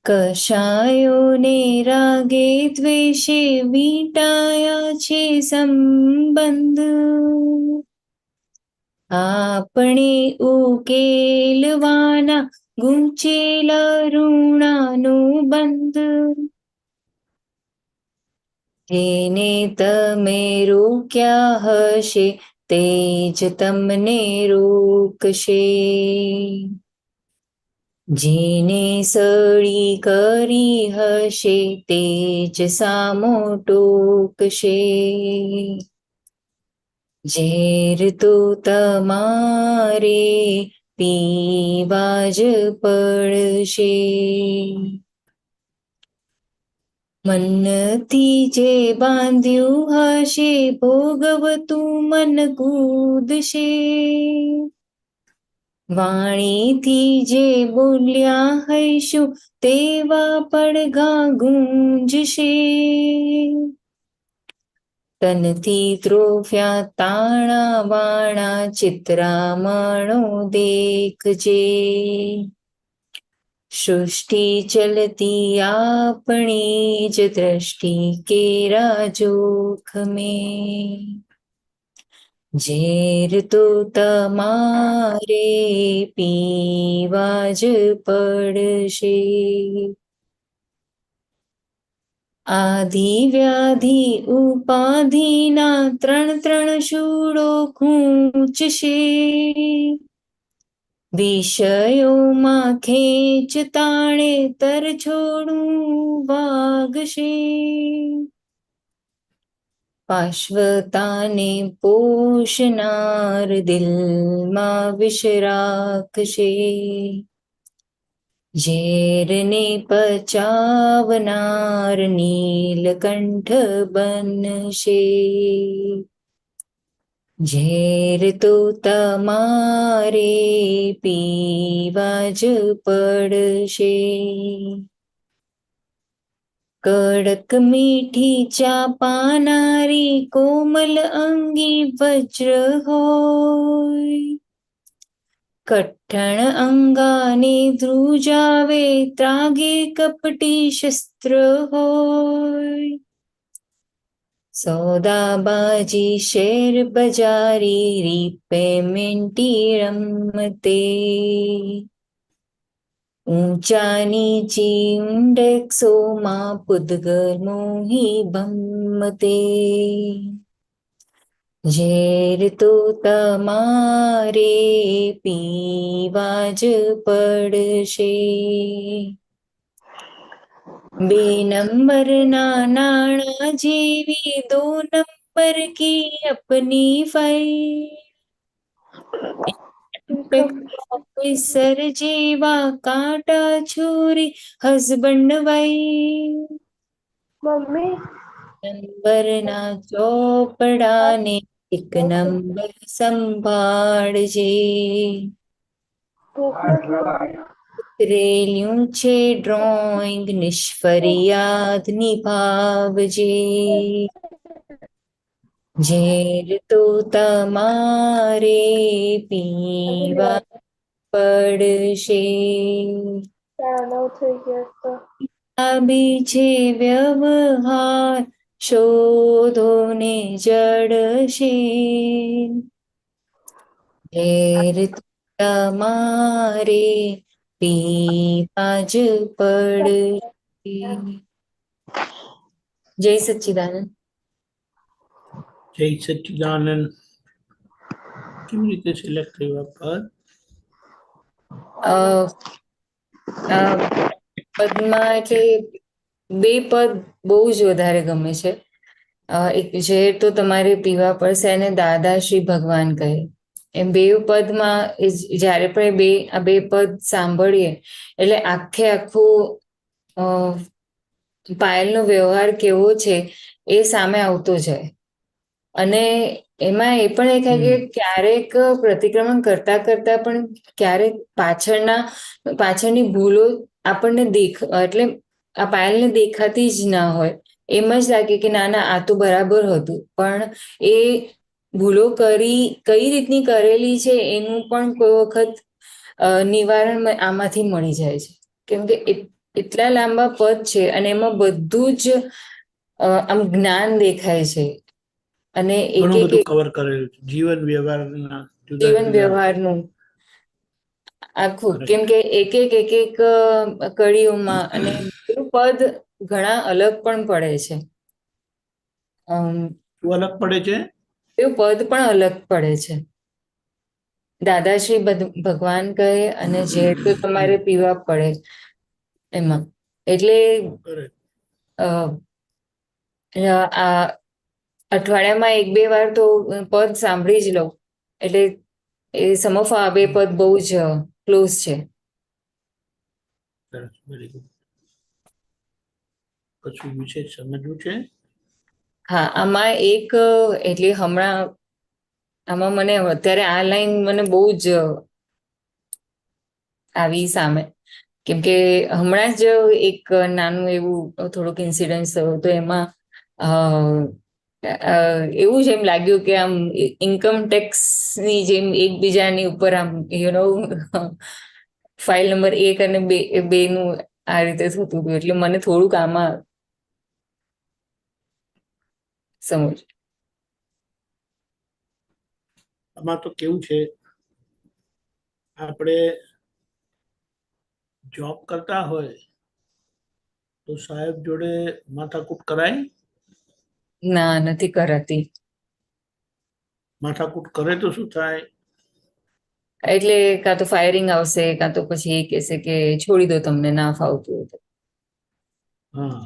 કશાયોને રાગે દ્વેષે વીંટાયા છે સંબંધ. આપણે ઉકેલવાના ગૂંચેલા ઋણાનો બંધ. જેને તમે રોક્યા હશે તે જ તમને રોકશે. જેને સળી કરી હશે તે જ સામો ટોકશે. ઝેર તો તમારે પીવા જ પડશે. મનથી જે બાંધ્યું હશે ભોગવતું મન કૂદશે. વાણીથી જે બોલ્યા હૈશું તેવા પડઘા ગુંજશે. તનથી ત્રોફ્યા તાણા વાણા ચિત્રામણો દેખજે. સૃષ્ટિ ચલતી આપણી જ દ્રષ્ટિ કેરા જોખમે. ઝેર તો તમારે પીવા જ પડશે. આધિ વ્યાધિ ઉપાધિના ત્રણ શૂળો ખૂંચશે. વિષયોમાં ખેંચ તાણે તરછોડું વાગશે. પાશ્વતાને પોષનાર દિલમાં વિષ રાખશે, ઝેરને પચાવનાર નીલકંઠ બનશે. ઝેર તો તમારે પીવા જ પડશે. કડક મીઠી ચા પાનારી કોમલ અંગી વજ્ર હોય, કઠણ અંગાને ધ્રુજાવે ત્રાગે કપટી શસ્ત્ર હોય. સોદાબાજી શેર બજારી રીપે મેંટી રમતે, ઊંચા નીચી ઊંડેક્ષોમાં પૂદગલ મોહી ભમતે. ઝેર તો તમારે પીવા જ પડશે. 2 નંબરના નાણાં જેવી 2 નંબર કી અપની ફાઇલ, ઓફિસર જેવા કાંટા છોરી હસબન્ડ વાઈફ. મમ્મી નંબરના ચોપડાને 1 નંબર સંભાળજે. ભૂખ નથી. ઉતરેલું છે ડ્રોઈંગ નિષ્ફરિયાદ નિભાવજે. ઝેર તો તમારે પીવા પડશે. 9 થઈ ગયા તો આવી છે વ્યવહાર શોધો ને જડશે. ઝેર તો તમારે પીવા જ પડશે. જય સચ્ચિદાનંદ. જય સચ્ચિદાનંદ. કેવી રીતે સિલેક્ટ થયું આ પદ? અ અ પદમાં એટલે 2 પદ બહુ જ વધારે ગમે છે. એક ઝેર તો તમારે પીવા પડશે અને દાદા શ્રી ભગવાન કહે. એમ 2 પદમાં જ્યારે પણ આ બે પદ સાંભળીએ એટલે આખું પાયલનો વ્યવહાર કેવો છે એ સામે આવતો જાય. અને એમાં એ પણ એ થાય કે ક્યારેક પ્રતિક્રમણ કરતા કરતા પણ ક્યારેક પાછળની ભૂલો આપણને એટલે આ પાયલને દેખાતી જ ના હોય. એમ જ લાગે કે ના આ તો બરાબર હતું, પણ એ ભૂલો કઈ રીતની કરેલી છે એનું પણ કોઈ વખત નિવારણ આમાંથી મળી જાય છે. કેમ કે એટલા લાંબા પદ છે અને એમાં બધું જ આમ જ્ઞાન દેખાય છે. અને ઘણું બધું કવર કરેલું છે જીવન વ્યવહારના જીવન વ્યવહારનું આખું. કેમ કે એક કડીઓમાં અને પદ ઘણા અલગ પણ પડે છે. શું અલગ પડે છે? એવું પદ પણ અલગ પડે છે. દાદાશ્રી ભગવાન કહે અને ઝેર તો તમારે પીવા પડે એમાં. એટલે આ અઠવાડિયામાં 1-2 વાર તો પદ સાંભળી જ લઉં. એટલે એ સમોફા આ 2 પદ બહુ જ ક્લોઝ છે. Very good. કશું વિશેષ સમજવું છે? હા, આમાં એક એટલે આમાં મને અત્યારે આ લાઈન મને બહુ જ આવી સામે. કેમ કે હમણાં જ એક નાનું એવું થોડુંક ઇન્સિડન્સ થયું તો એમાં એવું જ એમ લાગ્યું કે આમ ઇન્કમ ટેક્સની જેમ એકબીજાની ઉપર આમ ફાઇલ નંબર 1 અને 2 નું આ રીતે થતું હતું. એટલે મને થોડુંક આમાં સમજ. આમાં તો કેવું છે, આપણે જોબ કરતા હોય તો સાહેબ જોડે માથાકૂટ કરાય? ના, નથી કરાતી. માથાકૂટ કરે તો શું થાય? એટલે કાં તો ફાયરિંગ આવશે, કાં તો પછી એ કહેશે કે છોડી દો, તમને ના ફાવતું હોય તો. હા,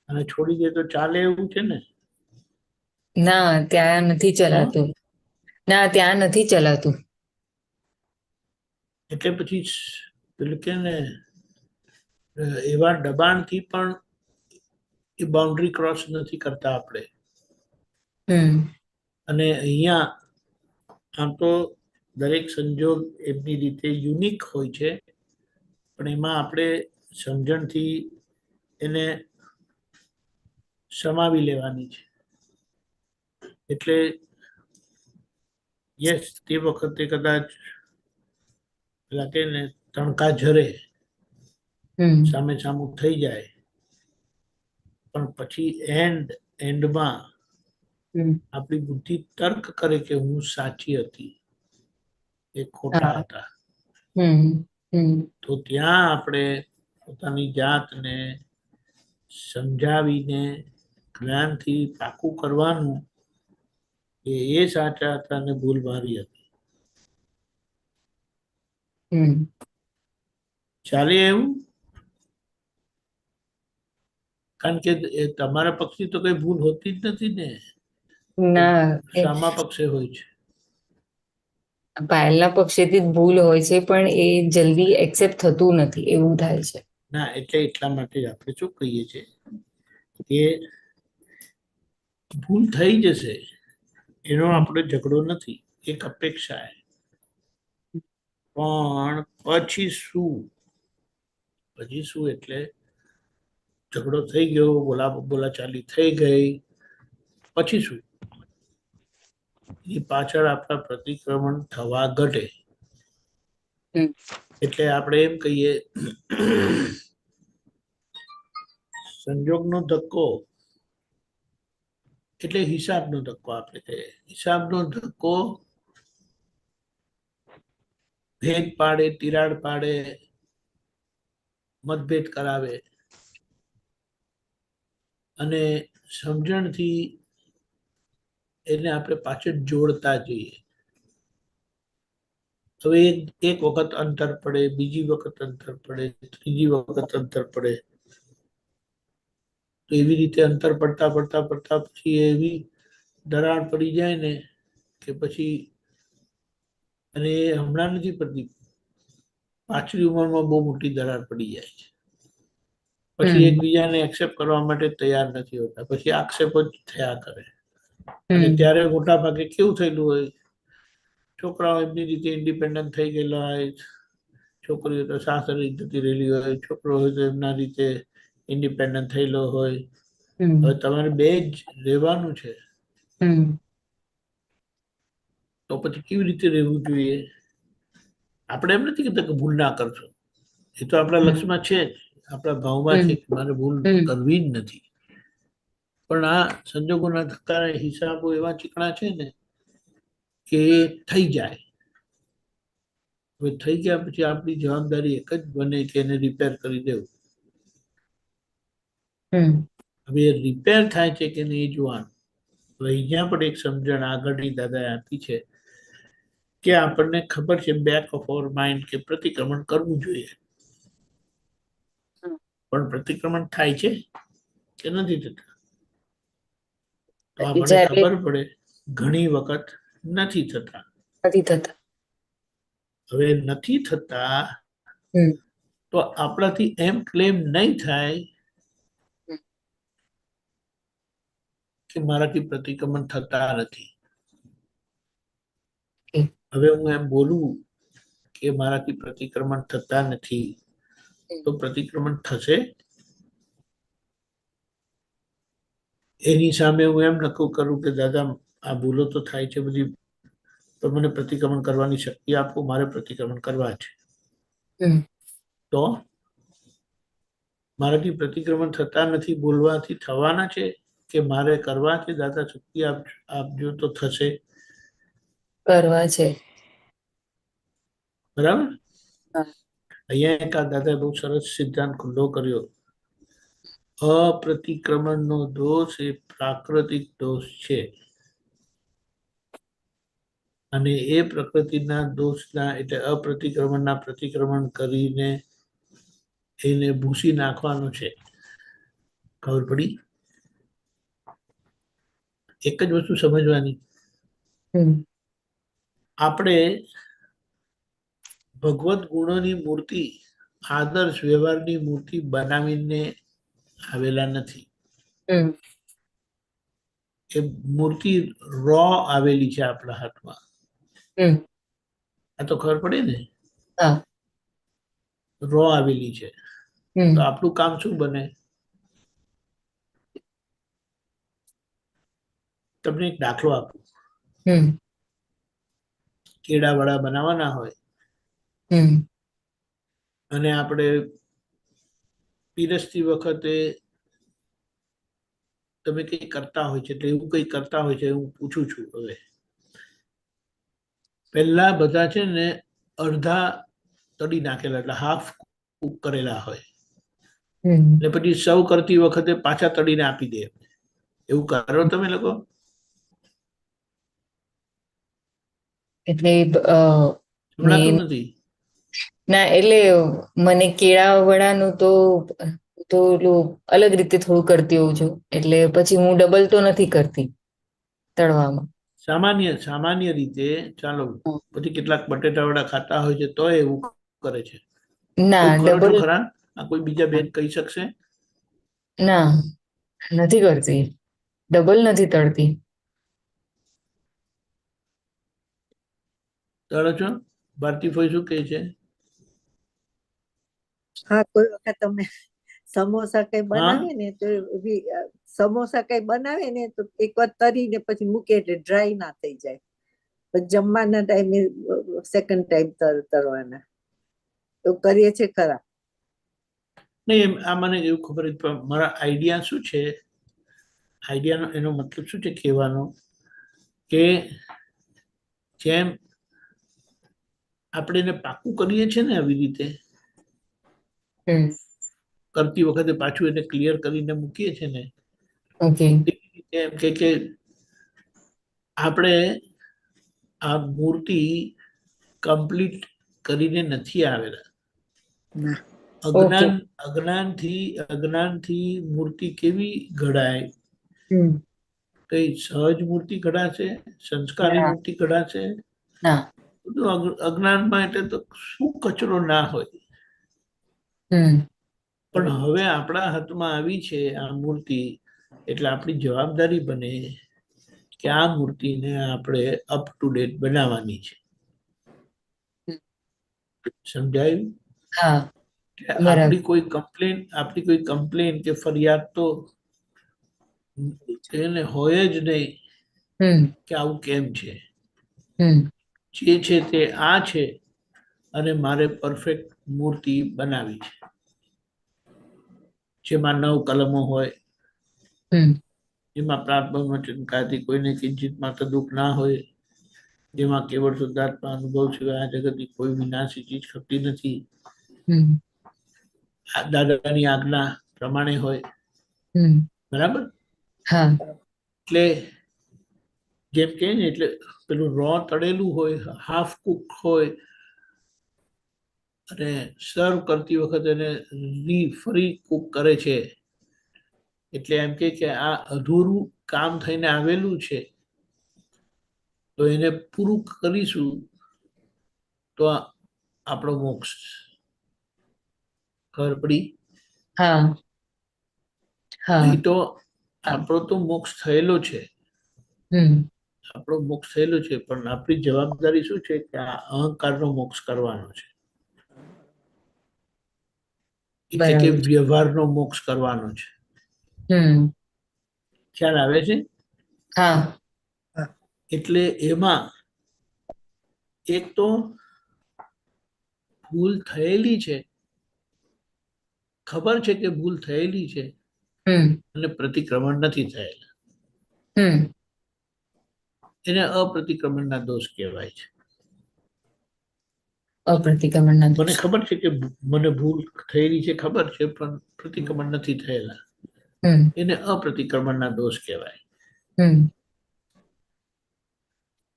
અને છોડી દે તો ચાલે એવું છે ને? ના ત્યાં નથી ચલાતું. ના ત્યાં નથી ચલાતું. એટલે પછી પેલું કે ને એવા દબાણથી પણ એ બાઉન્ડ્રી ક્રોસ નથી કરતા આપણે. હમ અને અહીંયા આમ તો દરેક સંજોગ એમની રીતે યુનિક હોય છે, પણ એમાં આપણે સમજણથી એને સમાવી લેવાની છે. એટલે યસ, તે વખતે કદાચ પેલા કે ને તણકા ઝરે હમ સામે સામું થઈ જાય, પણ પછી એન્ડમાં હમ આપણી બુદ્ધિ તર્ક કરે કે હું સાચી હતી, એ ખોટા હા હતા. હમ હમ તો ત્યાં આપણે પોતાની જાતને સમજાવીને જ્ઞાનથી પાકું કરવાનું કે એ સાચા હતા અને ભૂલ મારી હતી. હમ ચાલે એવું? કારણ કે એ તમારા પક્ષની તો કઈ ભૂલ હોતી જ નથી ને, ના સામા પક્ષે હોય છે. પાયલના પક્ષેથી જ ભૂલ હોય છે, પણ એ જલ્દી એક્સેપ્ટ થતું નથી, એવું થાય છે. ના, એટલે એટલા માટે જ આપણે શું કહીએ છીએ કે ભૂલ થઈ જશે એનો આપણે ઝઘડો નથી, એક અપેક્ષા. પણ પછી શું? પછી શું એટલે ઝઘડો થઈ ગયો, બોલાચાલી થઈ ગઈ, પછી શું? એ પાછળ આપણા પ્રતિક્રમણ થવા ઘટે. હમ એટલે આપણે એમ કહીએ સંજોગનો ધક્કો એટલે હિસાબનો ધક્કો. આપણે કહીએ હિસાબનો ધક્કો ભેદ પાડે, તિરાડ પાડે, મતભેદ કરાવે, અને સમજણથી એને આપણે પાછળ જોડતા જઈએ. હવે એક વખત અંતર પડે, બીજી વખત અંતર પડે, ત્રીજી વખત અંતર પડે, તો એવી રીતે અંતર પડતા પડતા પડતા પછી એવી દરાર પડી જાય ને કે પછી, અને એ હમણાં નથી પડતી, પાછલી ઉંમરમાં બહુ મોટી દરાર પડી જાય છે. પછી હમ એકબીજાને એક્સેપ્ટ કરવા માટે તૈયાર નથી હોતા, પછી આક્ષેપો જ થયા કરે. અને હમ ત્યારે મોટા ભાગે કેવું થયેલું હોય, છોકરાઓ એમની રીતે ઇન્ડિપેન્ડન્ટ થઈ ગયેલા હોય, છોકરીઓ તો સાસરે જતી રહેલી હોય, છોકરો હોય તો એમના રીતે ઇન્ડિપેન્ડન્ટ થયેલો હોય. હવે હમ તમારે બે જ રહેવાનું છે, હમ તો પછી કેવી રીતે રહેવું જોઈએ? આપણે એમ નથી કહેતા કે ભૂલ ના કરશો, એ તો આપણા હમ લક્ષ્યમાં છે જ, આપણા ભાવમાં છે હમ કે મારે ભૂલ હમ કરવી જ નથી. પણ આ સંજોગોના ધક્કા હિસાબો એવા ચીકણા છે ને કે થઈ જાય. હવે થઈ ગયા પછી આપણી જવાબદારી એક જ બને કે એને રિપેર કરી દેવું. હમ હવે એ રિપેર થાય છે કે નહીં એ જોવાનું. હવે અહીંયા પણ એક સમજણ આગળની દાદાએ આપી છે કે આપણને ખબર છે બેક ઓફ અવર માઇન્ડ કે પ્રતિક્રમણ કરવું જોઈએ, પણ પ્રતિક્રમણ થાય છે કે નથી થતા? તો આપણને જ્યારે ખબર પડે ઘણી વખત નથી થતા. નથી થતા. હવે નથી થતા હમ તો આપણાથી એમ ક્લેમ નહીં થાય કે મારાથી પ્રતિક્રમણ થતા નથી. હમ હવે હું એમ બોલું કે મારાથી પ્રતિક્રમણ થતા નથી, તો પ્રતિક્રમણ થશે? એની સામે હું એમ નક્કી કરું કે દાદા આ ભૂલો તો થાય છે બધી, તો મને પ્રતિક્રમણ કરવાની શક્તિ આપો, મારે પ્રતિક્રમણ કરવા છે. હમ તો મારાથી પ્રતિક્રમણ થતા નથી બોલવાથી થવાના છે કે મારે કરવા છે? દાદા શક્તિ આપજો તો થશે. કરવા છે. બરાબર? હા. અહીંયા એક આ દાદાએ બહુ સરસ સિદ્ધાંત ખુલ્લો કર્યો. અપ્રતિક્રમણનો દોષ એ પ્રાકૃતિક દોષ છે, અને એ પ્રકૃતિના દોષના એટલે અપ્રતિક્રમણના પ્રતિક્રમણ કરીને એને ભૂસી નાખવાનું છે. ખબર પડી? એક જ વસ્તુ સમજવાની, હમ આપણે ભગવત ગુણોની મૂર્તિ, આદર્શ વ્યવહારની મૂર્તિ બનાવીને આવેલા નથી. હમ એ મૂર્તિ રો આવેલી છે આપણા હાથમાં. હમ આ તો ખબર પડે ને, હા રો આવેલી છે. હમ તો આપણું કામ શું બને? તમને એક દાખલો આપું. હમ કેળા વડા બનાવવાના હોય હમ અને આપણે પીરસતી વખતે તમે કંઈ કરતા હોય છે, એટલે એવું કંઈ કરતા હોય છે, હું પૂછું છું. હવે પહેલા બધા છે ને અડધા તળી નાખેલા, એટલે હાફ કુક કરેલા હોય, હમ ને પછી સર્વ કરતી વખતે પાછા તળીને આપી દે. એવું કરો તમે લોકો? એટલે સંભળાતું મેં નથી. ના એટલે મને કેળા વડાનું તો ઓલું અલગ રીતે થોડું કરતી હોઉં છું, એટલે પછી હું ડબલ તો નથી કરતી તળવામાં. સામાન્ય રીતે ચાલો, પછી કેટલાક બટેટા વડા ખાતા હોય છે તો એવું કરે છે. ના એવું કરો છો ડબલ ખરા? આ કોઈ બીજા બેન કહી શકશે? ના નથી કરતી, ડબલ નથી તળતી. તળો છો? ભારતીભાઈ શું કહે છે? હા, કોઈ વખત તમે સમોસા કઈ હા, બનાવીએ ને તો સમોસા કઈ બનાવે ને તો એક વાર તરીને પછી મૂકે એટલે ડ્રાય ના થઈ જાય. પછી જમવાના ટાઈમે સેકન્ડ ટાઈમ તળવાના. એવું કરીએ છે ખરા. નહીં, આ મને એવું ખબર નથી, પણ મારા આઈડિયા શું છે, આઈડિયાનો એનો મતલબ શું છે કહેવાનો, કે જેમ આપણે એને પાકું કરીએ છીએ ને આવી રીતે હમ કરતી વખતે પાછું એને ક્લિયર કરીને મૂકીએ છીએ ને, ઓકે. એવી રીતે એમ કે આપણે આ મૂર્તિ કમ્પ્લીટ કરીને નથી આવેલા. ના. ઓકે. અજ્ઞાનથી મૂર્તિ કેવી ઘડાય? હમ કઈ સહજ મૂર્તિ ઘડાશે? સંસ્કારી ના મૂર્તિ ઘડાશે? ના. બધું અજ્ઞાનમાં, એટલે તો શું કચરો ના હોય. હમ પણ હવે આપણા હાથમાં આવી છે આ મૂર્તિ, એટલે આપણી જવાબદારી બને કે આ મૂર્તિને આપણે અપ ટુ ડેટ બનાવવાની છે. સમજાયું? હા કે બરાબર. આપણી કોઈ કમ્પ્લેન કે ફરિયાદ તો એને હોય જ નહીં હમ કે આવું કેમ છે. હમ જે છે તે આ છે અને મારે પરફેક્ટ મૂર્તિ બનાવી છે, જેમાં 9 કલમો હોય, હમ જેમાં પ્રાર્થ બ્રહ્મચંદ્રથી કોઈને કિંચિત માત્ર દુઃખ ના હોય, જેમાં કેવળ શુદ્ધાત્મા અનુભવ સિવાય આ જગતની કોઈ વિનાશી ચીજ ખપતી નથી, હમ આ દાદાની આજ્ઞા પ્રમાણે હોય. હમ બરાબર? હા એટલે જેમ કે ને, એટલે પેલું રો તળેલું હોય, હાફ કુક હોય, અને સર્વ કરતી વખતે એને ફરી કુક કરે છે, એટલે એમ કે આ અધૂરું કામ થઈને આવેલું છે, તો એને પૂરું કરીશું તો આપણો મોક્ષ. ખબર પડી? હા હા નહીં તો હા. આપણો તો મોક્ષ થયેલો છે, હમ આપણો મોક્ષ થયેલો છે, પણ આપણી જવાબદારી શું છે કે આ અહંકારનો મોક્ષ કરવાનો છે, એટલે કે બરાબર. વ્યવહારનો મોક્ષ કરવાનો છે. હમ ખ્યાલ આવે છે? હા એટલે એમાં એક તો ભૂલ થયેલી છે, ખબર છે કે ભૂલ થયેલી છે, હમ અને પ્રતિક્રમણ નથી થયેલા, હમ એને અપ્રતિક્રમણના દોષ કહેવાય છે. અપ્રતિક્રમણના મને દોષ. ખબર છે કે મને ભૂલ થયેલી છે, ખબર છે, પણ પ્રતિક્રમણ નથી થયેલા, હમ એને અપ્રતિક્રમણના દોષ કહેવાય. હમ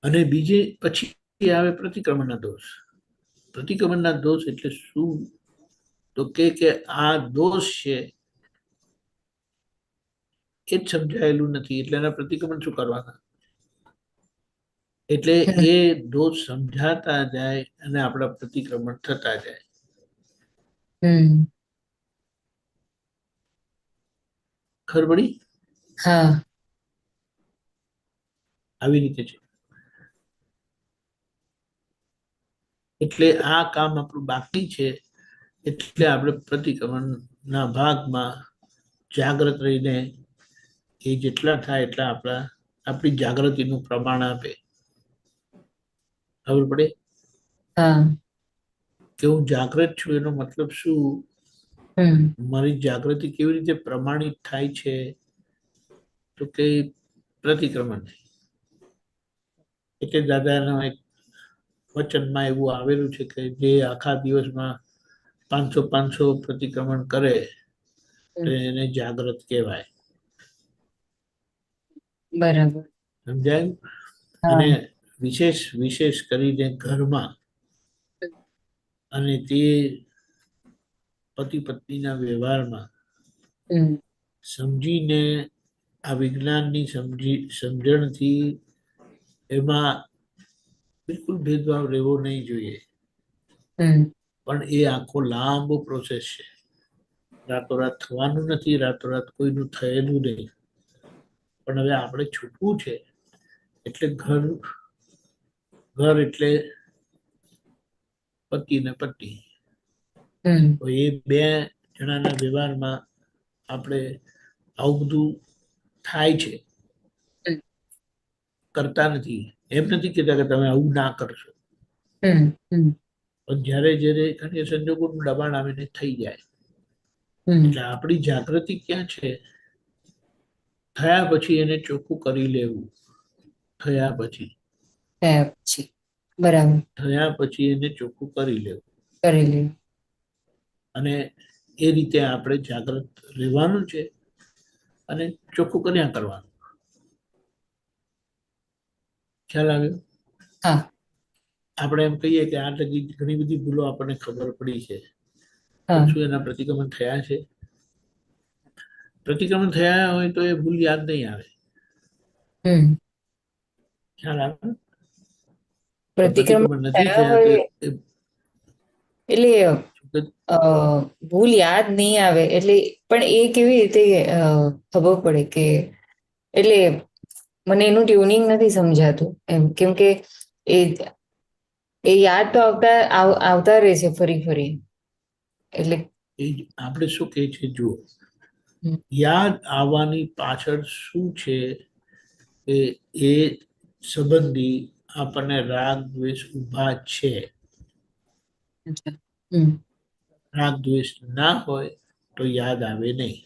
અને બીજે પછી આવે પ્રતિક્રમણના દોષ. પ્રતિક્રમણના દોષ એટલે શું? તો કે આ દોષ છે એ જ સમજાયેલું નથી, એટલે એના પ્રતિક્રમણ શું કરવાના? એટલે એ દોષ સમજાતા જાય અને આપણા પ્રતિક્રમણ થતા જાય. ખબર પડી? હા. આવી રીતે છે. એટલે આ કામ આપણું બાકી છે, એટલે આપણે પ્રતિક્રમણના ભાગમાં જાગ્રત રહીને એ જેટલા થાય એટલા આપણી જાગૃતિનું પ્રમાણ આપે. ખબર પડે હા. કે હું જાગૃત છું એનો મતલબ શું? મારી જાગૃતિ કેવી રીતે પ્રમાણિત થાય છે? તો કે પ્રતિક્રમણ. એટલે દાદાના એક વચનમાં એવું આવેલું છે કે જે આખા દિવસમાં 500 પ્રતિક્રમણ કરે તો એને જાગૃત કહેવાય. બરાબર. સમજાયું? હા. અને વિશેષ કરીને ઘરમાં અને તે પતિ પત્નીના વ્યવહારમાં સમજીને આ વિજ્ઞાનની સમજણથી એમાં બિલકુલ ભેદભાવ રહેવો નહીં જોઈએ. પણ એ આખો લાંબો પ્રોસેસ છે. રાતોરાત થવાનું નથી, રાતોરાત કોઈનું થયેલું નહીં. પણ હવે આપણે છૂટવું છે, એટલે ઘર એટલે પતિ ને પત્ની. તો એ બે જણાના વ્યવહારમાં આપણે આવું બધું થાય છે, કરતા નથી. એમ નથી કહેતા કે તમે આવું ના કરશો, પણ જ્યારે ઘણી સંજોગોનું દબાણ આવીને થઈ જાય, એટલે આપણી જાગૃતિ ક્યાં છે? થયા પછી એને ચોખ્ખું કરી લેવું. થયા પછી બરાબર. થયા પછી એને ચોખ્ખું કરી લેવું. કરી લેવું. અને એ રીતે આપણે જાગૃત રહેવાનું છે અને ચોખ્ખું કર્યા કરવાનું. ખ્યાલ આવ્યો? હા. આપણે એમ કહીએ કે આ લગી ઘણી બધી ભૂલો આપણને ખબર પડી છે, શું એના પ્રતિક્રમણ થયા છે? પ્રતિક્રમણ થયા હોય તો એ ભૂલ યાદ નહીં આવે. ખ્યાલ આવે? પ્રતિક્રમણ નથી થયા થયા તો હોય એટલે ભૂલ યાદ નહીં આવે એટલે, પણ એ કેવી રીતે ખબર પડે કે, એટલે મને એનું ટ્યુનિંગ નથી સમજાતું એમ, કેમ કે એ યાદ તો આવતા રહે છે ફરી ફરી. એટલે આપણે શું કહે છે, જુઓ, યાદ આવવાની પાછળ શું છે કે એ સંબંધી આપણને રાગ દ્વેષ ઉભા છે. રાગ દ્વેષ ના હોય તો યાદ આવે નહીં.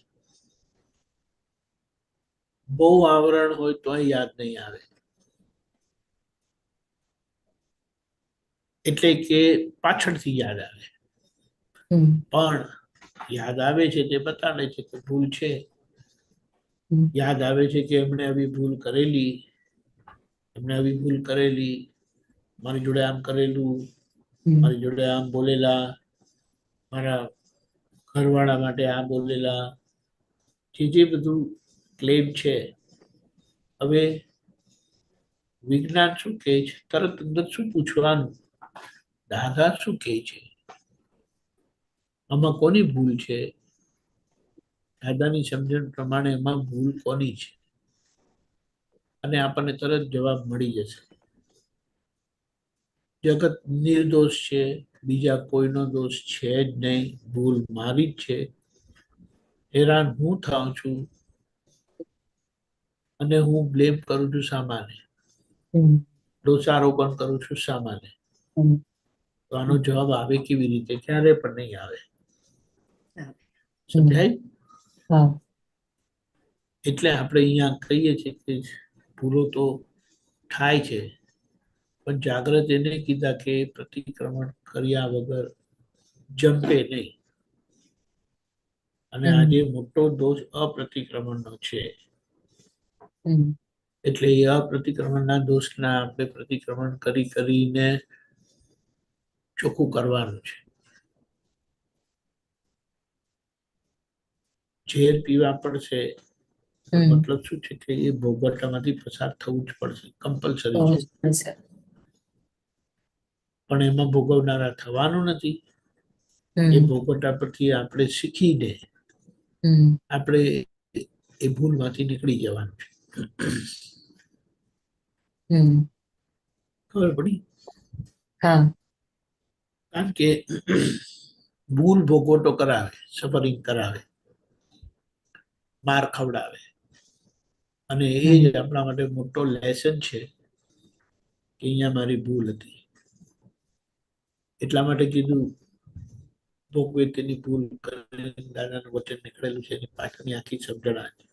બહુ આવરણ હોય તો યાદ નહીં આવે. એટલે કે પાછળથી યાદ આવે, પણ યાદ આવે છે તે બતાડે છે કે ભૂલ છે. યાદ આવે છે કે એમણે આવી ભૂલ કરેલી, મારી જોડે આમ કરેલું, મારી જોડે આમ બોલેલા, મારા ઘરવાળા માટે આ બોલેલા, જે બધું ક્લેમ છે. હવે વિજ્ઞાન શું કહે છે? તરત અંદર શું પૂછવાનું? દાદા શું કહે છે? આમાં કોની ભૂલ છે? દાદાની સમજણ પ્રમાણે એમાં ભૂલ કોની છે? અને આપણને તરત જવાબ મળી જશે. જગત નિર્દોષ છે, બીજા કોઈનો દોષ છે જ નહીં. ભૂલ મારી જ છે. હેરાન હું થાઉં છું અને હું બ્લેમ કરું છું સામાને, દોષારોપણ કરું છું સામાને. તો આનો જવાબ આવે કેવી રીતે? ક્યારે પણ નહીં આવે. સમજાય? એટલે આપણે અહીંયા કહીએ છીએ કે ભૂલો તો થાય છે, પણ જાગ્રત એને કીધા કે પ્રતિક્રમણ કર્યા વગર જંપે નહીં. અને આજે મોટો દોષ અપ્રતિક્રમણનો છે. એટલે એ અપ્રતિક્રમણના દોષના આપણે પ્રતિક્રમણ કરીને ચોખ્ખું કરવાનું છે. ઝેર પીવા પડશે હમ. મતલબ શું છે કે એ ભોગવટામાંથી પસાર થવું જ પડશે, કમ્પલસરી તો છે. પડશે. પણ એમાં ભોગવનારા થવાનું નથી. એ હમ ભોગવટા પરથી આપણે શીખીને હમ આપણે એ ભૂલમાંથી નીકળી જવાનું છે. હમ ખબર પડી? હા કારણ કે ભૂલ ભોગવટો કરાવે, સફરિંગ કરાવે, માર ખવડાવે, અને એ હમ જ આપણા માટે મોટો લેસન છે કે અહીંયા મારી ભૂલ હતી. એટલા માટે કીધું ભોગવે તેની ભૂલ કરે, દાદાનું વચન નીકળેલું છે, એની પાછળની આખી સમજણ આ છે.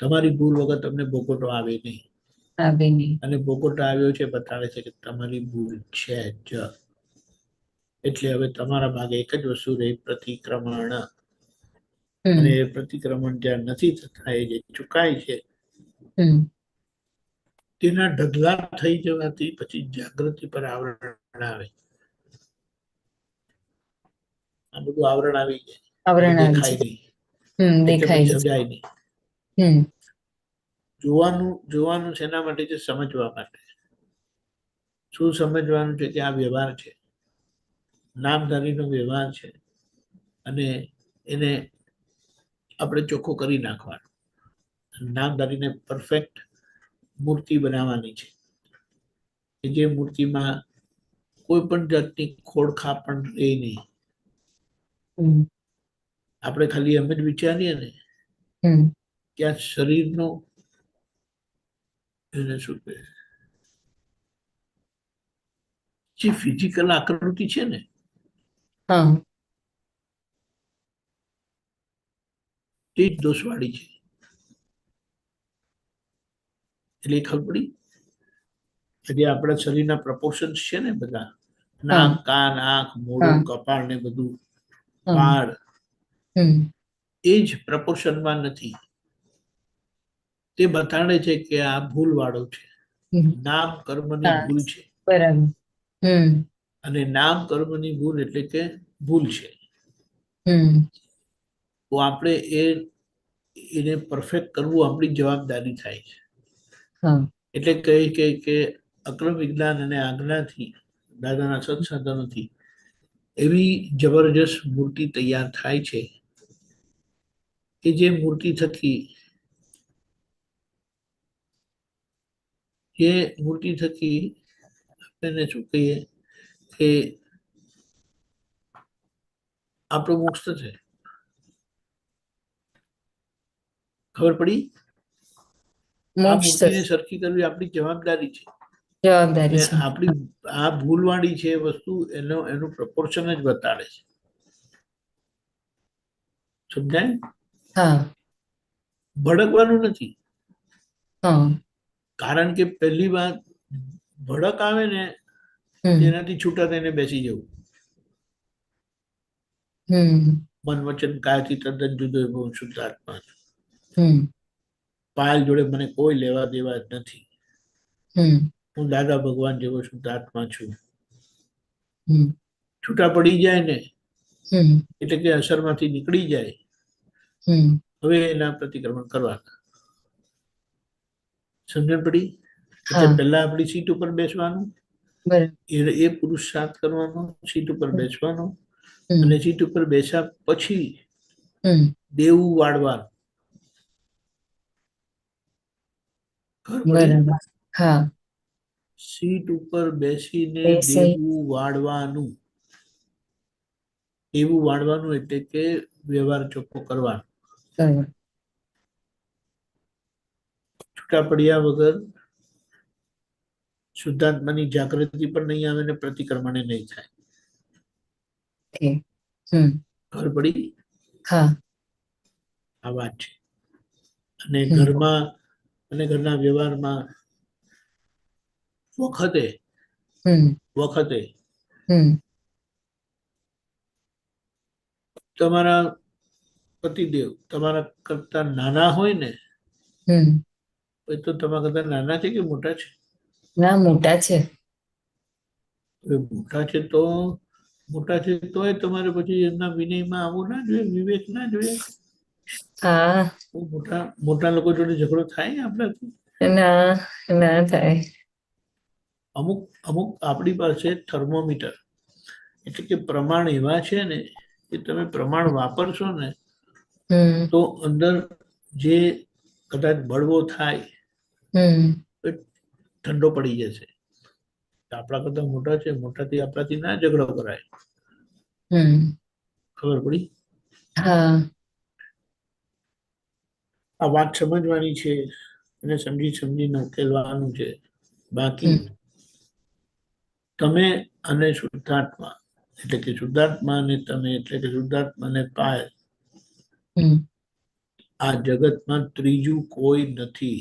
તમારી ભૂલ વગર તમને ભોગવટો આવે નહીં, આવે નહીં. અને ભોગવટો આવ્યો છે બતાવે છે કે તમારી ભૂલ છે જ. એટલે હવે તમારા ભાગે એક જ વસ્તુ રહી, પ્રતિક્રમણ. અને હમ એ પ્રતિક્રમણ જ્યાં નથી થતા, એ જે ચુકાય છે, હમ તેના ઢગલા થઈ જવાથી પછી જાગૃતિ પર આવરણ આવે. આ બધું આવરણ આવી જાય, આવરણ આવી દેખાય છે. નહીં, એટલે દેખાય પછી છે. સમજાય નહીં. હમ જોવાનું શેના માટે છે? સમજવા માટે. શું સમજવાનું છે? કે આ વ્યવહાર છે, નામધારીનો વ્યવહાર છે, અને એને આપણે ચોખ્ખો કરી નાખવાનો. નામધારીને પરફેક્ટ મૂર્તિ બનાવવાની છે, કે જે મૂર્તિમાં કોઈ પણ જાતની ખોડખાપ પણ રહે નહીં. હમ આપણે ખાલી એમ જ વિચારીએ ને હમ કે આ શરીરનો એને શું કહે, જે ફિઝિકલ આકૃતિ છે ને, હા તે જ દોષવાળી છે. એટલે એ ખબર પડી? જે આપણા શરીરના પ્રપોર્શન્સ છે ને બધા, નાક, હા કાન, આંખ, મોઢું, હા કપાળ ને બધું, હા વાળ, હમ એ જ પ્રપોર્શનમાં નથી. તે બતાડે છે કે આ ભૂલ વાળો છે, હમ. નામ કર્મની હા ભૂલ છે. બરાબર. હમ અને નામ કર્મની ભૂલ એટલે કે ભૂલ છે. હમ તો આપણે એને પરફેક્ટ કરવું આપણી જવાબદારી થાય છે. હા એટલે કે અક્રમ વિજ્ઞાન અને આજ્ઞાથી, દાદાના સત્સાધનોથી એવી જબરજસ્ત મૂર્તિ તૈયાર થાય છે કે જે મૂર્તિ થકી આપણે શું કહીએ કે આપણો મોક્ષ થશે. ખબર પડી? આ મોક્ષ મૂર્તિને સરખી કરવી આપણી જવાબદારી છે. જવાબદારી અને છે. આપણી આ ભૂલવાળી છે વસ્તુ, એનું પ્રપોર્શન જ બતાડે છે. સમજાય? હા ભડકવાનું નથી. હા કારણ કે પહેલી વાત, ભડક આવે ને હમ તેનાથી છૂટા થઈને બેસી જવું. હમ મન વચન કાયાથી તદ્દન જુદો એવો હું શુદ્ધ આત્મા છું. હમ પાયલ જોડે મને કોઈ લેવા દેવા જ નથી. હમ હું દાદા ભગવાન જેવો શુદ્ધ આત્મા છું. હમ છૂટા પડી જાય ને, હમ એટલે કે અસરમાંથી નીકળી જાય, હમ હવે એના પ્રતિક્રમણ કરવાના. સમજણ પડી? એટલે હા પહેલા આપણી સીટ ઉપર બેસવાનું, બરાબર. એ પુરુષાર્થ કરવાનો, સીટ ઉપર બેસવાનો, હમ અને સીટ ઉપર બેસ્યા પછી હમ દેવું વાળવાનું. ખબર પડી? બરાબર. હા સીટ ઉપર બેસીને બેસી દેવું વાળવાનું. દેવું વાળવાનું એટલે કે વ્યવહાર ચોખ્ખો કરવાનો. બરાબર. છૂટા પડ્યા વગર શુદ્ધાત્માની જાગૃતિ પણ નહીં આવે ને પ્રતિક્રમણ નહીં થાય. Okay. હમ ખબર પડી? હા આ વાત છે. અને હમ ઘરમાં અને ઘરના વ્યવહારમાં વખતે હમ હમ તમારા પતિદેવ તમારા કરતા નાના હોય ને, હમ એ તો તમારા કરતા નાના છે કે મોટા છે? ના, મોટા છે. મોટા છે તોય તમારે પછી એમના વિનયમાં આવવું ના જોઈએ, વિવેક ના જોઈએ. હા, બહુ મોટા મોટા લોકો જોડે ઝઘડો થાય આપણાથી? ના ના થાય. અમુક અમુક આપણી પાસે થર્મોમીટર એટલે કે પ્રમાણ એવા છે ને કે તમે પ્રમાણ વાપરશો ને હમ તો અંદર જે કદાચ બળવો થાય હમ તો ઠંડો પડી જશે. આપણા કરતા મોટા છે, મોટાથી આપણાથી ના ઝઘડો કરાય. હમ ખબર પડી? હા આ વાત સમજવાની છે અને સમજી સમજીને ઉકેલવાનું છે. બાકી હમ તમે અને શુદ્ધાત્મા એટલે કે શુદ્ધાત્મા અને તમે એટલે કે શુદ્ધાત્મા અને પાયલ, હમ આ જગતમાં ત્રીજું કોઈ નથી,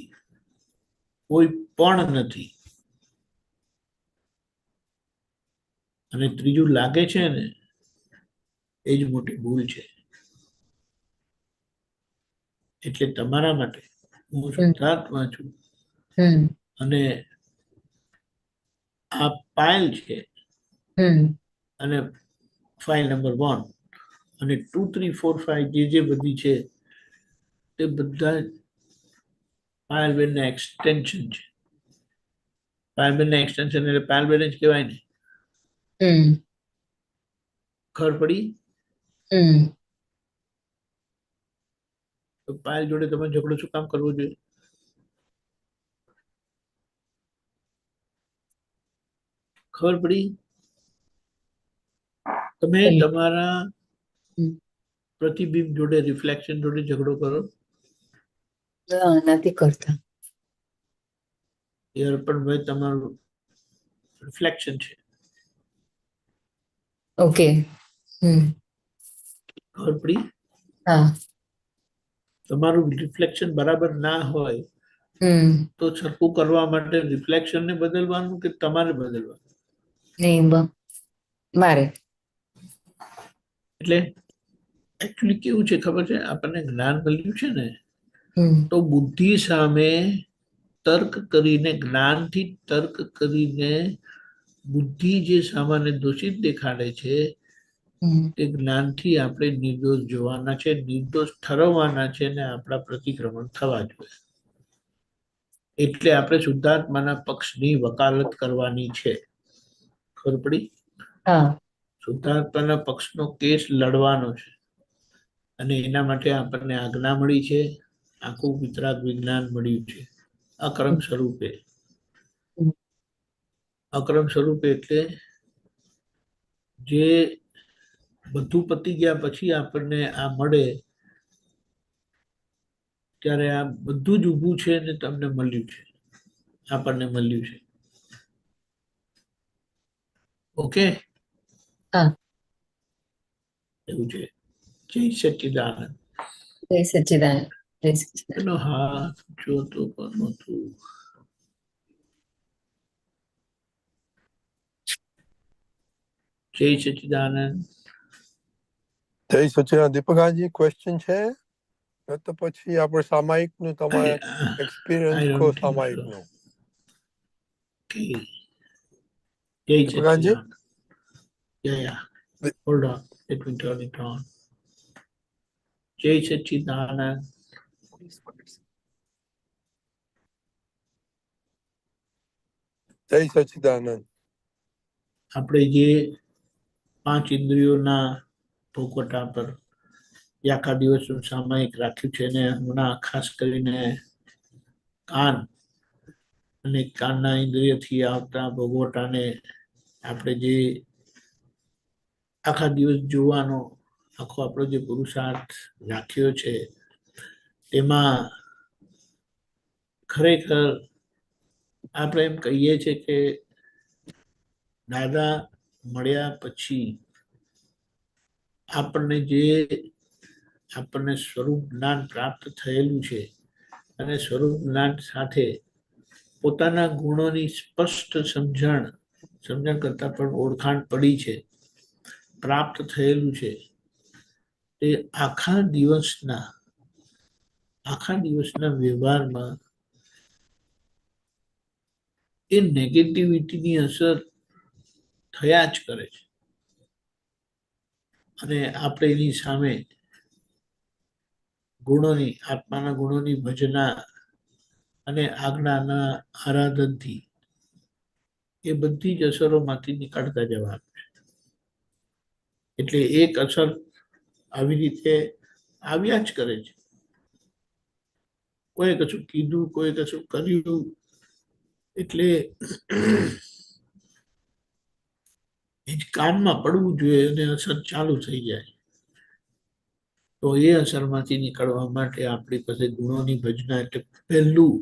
કોઈ પણ નથી. અને ત્રીજું લાગે છે ને એ જ મોટી ભૂલ છે. એટલે તમારા માટે હું હમ શુદ્ધાત્મા છું હમ અને આ પાયલ છે હમ અને ફાઇલ નંબર 1 અને 2 3 4 5 જે બધી છે તે બધા પાયલબેનના એક્સટેન્શન છે. પાયલબેનના એક્સટેન્શન એટલે પાયલબેન જ કહેવાય ને. હમ ખબર પડી? હમ તો પાયલ જોડે તમે ઝઘડો શું કામ કરવો જોઈએ? ખબર પડી? તમે હમ તમારા પ્રતિબિંબ જોડે રિફ્લેક્શન જોડે ઝઘડો કરો? નથી કરતા. એ અર્પણભાઈ તમારું રિફ્લેક્શન છે. ઓકે. હમ ખબર પડી? હા. તમારું રિફ્લેક્શન બરાબર ના હોય હમ તો સરખું કરવા માટે રિફ્લેક્શનને બદલવાનું કે તમારે બદલવાનું? નહીં મારે. એટલે એકચ્યુઅલી કેવું છે ખબર છે? આપણને જ્ઞાન મળ્યું છે ને હમ તો બુદ્ધિ સામે તર્ક કરીને, જ્ઞાનથી તર્ક કરીને બુદ્ધિ જે સામાન્ય દોષિત દેખાડે છે હમ તે જ્ઞાનથી આપણે નિર્દોષ જોવાના છે, નિર્દોષ ઠરવવાના છે અને આપણા પ્રતિક્રમણ થવા જોઈએ. એટલે આપણે શુદ્ધાત્માના પક્ષની વકાલત કરવાની છે. ખબર પડી? હા. શુદ્ધાત્માના પક્ષનો કેસ લડવાનો છે અને એના માટે આપણને આજ્ઞા મળી છે, આખું વિતરાગ વિજ્ઞાન મળ્યું છે અક્રમ સ્વરૂપે. હમ અક્રમ સ્વરૂપે એટલે જે બધું પતી ગયા પછી આપણને આ મળે ત્યારે આ બધું જ ઊભું છે ને તમને મળ્યું છે, આપણને મળ્યું છે. ઓકે? હા. એવું છે. જય સચ્ચિદાનંદ. જય સચ્ચિદાનંદ. જય સચ્ચિદાનંદ. એનો હાથ જોતો પણ નહોતું. જય સચ્ચિદાનંદ. જય સચિદાનંદ. દીપકાજી ક્વેશ્ચન છે? તો પછી આપણે સામાયિકનું તમારે એક્સપિરિયન્સ I કહો don't think so. સામાયિકનું. Okay. Jai દીપકાજી? Satchidanand. Yeah. Hold on. Let me turn it on. Jai Satchidanand. જય સચિદાનંદ. આપણે જે 5 ઇન્દ્રિયોના ભોગવટા પર આખા દિવસનું સામાયિક રાખ્યું છે ને હમણાં ખાસ કરીને કાન અને કાનના ઇન્દ્રિયથી આવતા ભોગવટાને આપણે જે આખા દિવસ જોવાનો આખો આપણો જે પુરુષાર્થ રાખ્યો છે તેમાં ખરેખર આપણે એમ કહીએ છીએ કે દાદા મળ્યા પછી આપણને સ્વરૂપ જ્ઞાન પ્રાપ્ત થયેલું છે અને સ્વરૂપ જ્ઞાન સાથે પોતાના ગુણોની સ્પષ્ટ સમજણ કરતા પણ ઓળખાણ પડી છે, પ્રાપ્ત થયેલું છે. તે આખા દિવસના વ્યવહારમાં એ નેગેટિવિટીની અસર થયા જ કરે છે અને આપણે એની સામે ગુણોની આત્માના ગુણોની ભજના અને આજ્ઞાના આરાધનથી એ બધી જ અસરોમાંથી નીકળતા જવાનું છે. એટલે એક અસર આવી રીતે આવ્યા જ કરે છે. કોઈ કશું કીધું, કોઈ કશું કર્યું, એટલે એ જ કાનમાં પડવું જોઈએ અને અસર ચાલુ થઈ જાય. તો એ અસરમાંથી નીકળવા માટે આપણી પાસે ગુણોની ભજના એટલે પહેલું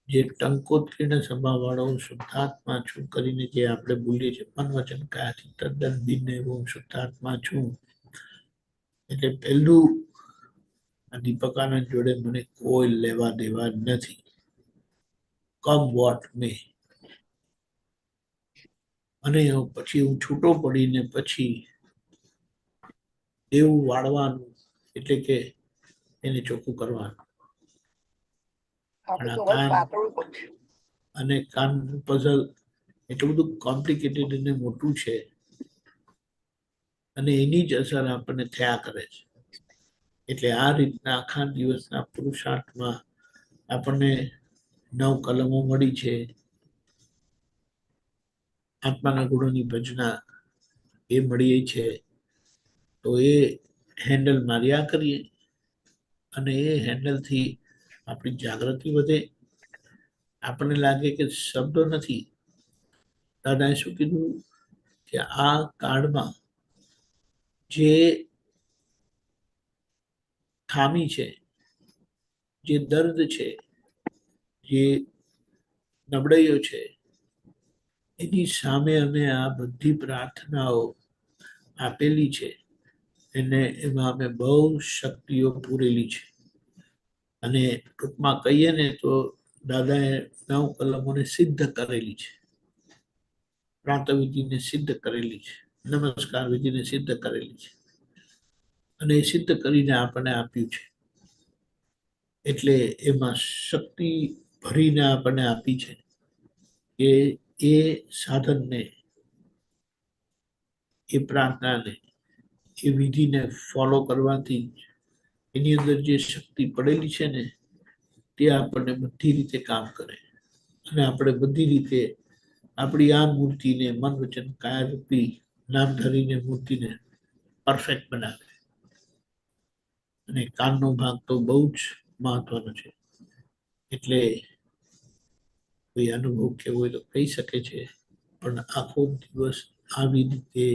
જે ટંકોત્રીને સભાવાળો શુદ્ધાત્મા છું કરીને જે આપણે બોલીએ છીએ, મન વચન કાયાથી તદ્દન ભિન્ન એવો હું શુદ્ધાત્મા છું. એટલે પહેલું આ દીપક આનંદ જોડે મને કોઈ લેવા દેવા નથી. કમ વોટ મે. અને પછી હું છૂટો પડીને પછી એવું વાળવાનું, એટલે કે એને ચોખ્ખું કરવાનું. અને કાન પઝલ એટલું બધું કોમ્પ્લિકેટેડ અને મોટું છે અને એની જ અસર આપણને થયા કરે છે. એટલે આ રીતના આખા દિવસના પુરુષાર્થમાં આપણને 9 કલમો મળી છે. આત્માના ગુણોની ભજના એ મળી છે. તો એ હેન્ડલ માર્યા કરીએ અને એ હેન્ડલથી આપણી જાગૃતિ વધે. આપણને લાગે કે શબ્દો નથી. દાદાએ શું કીધું કે આ કાળમાં જે ખામી છે, જે દર્દ છે, જે નબળાઈઓ છે, એની સામે અમે આ બધી પ્રાર્થનાઓ આપેલી છે. એને એમાં અમે બહુ શક્તિઓ પૂરેલી છે. અને ટૂંકમાં કહીએ ને તો દાદાએ 9 કલમોને સિદ્ધ કરેલી છે. પ્રાંતવિધિને સિદ્ધ કરેલી છે, નમસ્કાર વિધિને સિદ્ધ કરેલી છે અને એ સિદ્ધ કરીને આપણને આપ્યું છે. એટલે એમાં શક્તિ ભરીને આપણને આપી છે કે એ સાધનને, એ પ્રાર્થનાને, એ વિધિને ફોલો કરવાથી એની અંદર જે શક્તિ પડેલી છે ને તે આપણને બધી રીતે કામ કરે અને આપણે બધી રીતે આપણી આ મૂર્તિને મન વચન કાયા રૂપી નામધારીને મૂર્તિને પરફેક્ટ બનાવે. અને કાનનો ભાગ તો બહુ જ મહત્વનો છે. એટલે કોઈ અનુભવ કેવો હોય તો કહી શકે છે, પણ આખો દિવસ આવી રીતે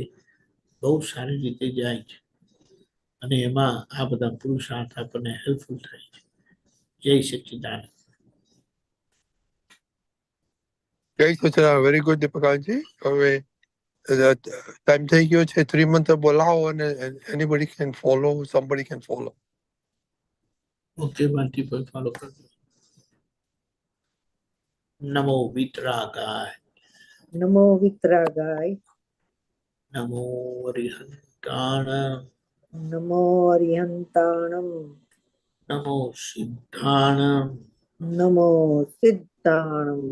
બહુ સારી રીતે જાય છે અને એમાં આ બધા પુરુષાર્થ આપણને હેલ્પફુલ થાય છે. જય સચ્ચિદાનંદ. જય સચિદાનંદ. Very good દીપકાનજી. હવે ટાઈમ થઈ ગયો છે. 3 મંત્ર બોલાવો અને anybody can follow, somebody can follow. Okay, બાકી પર ફોલો કરજો. નમો વિતરાગાય, નમો વિતરાગાય, નમો અરિહંતાણ, નમો અરિહંતાણમ, નમો સિદ્ધાણ, નમો સિદ્ધાણમ,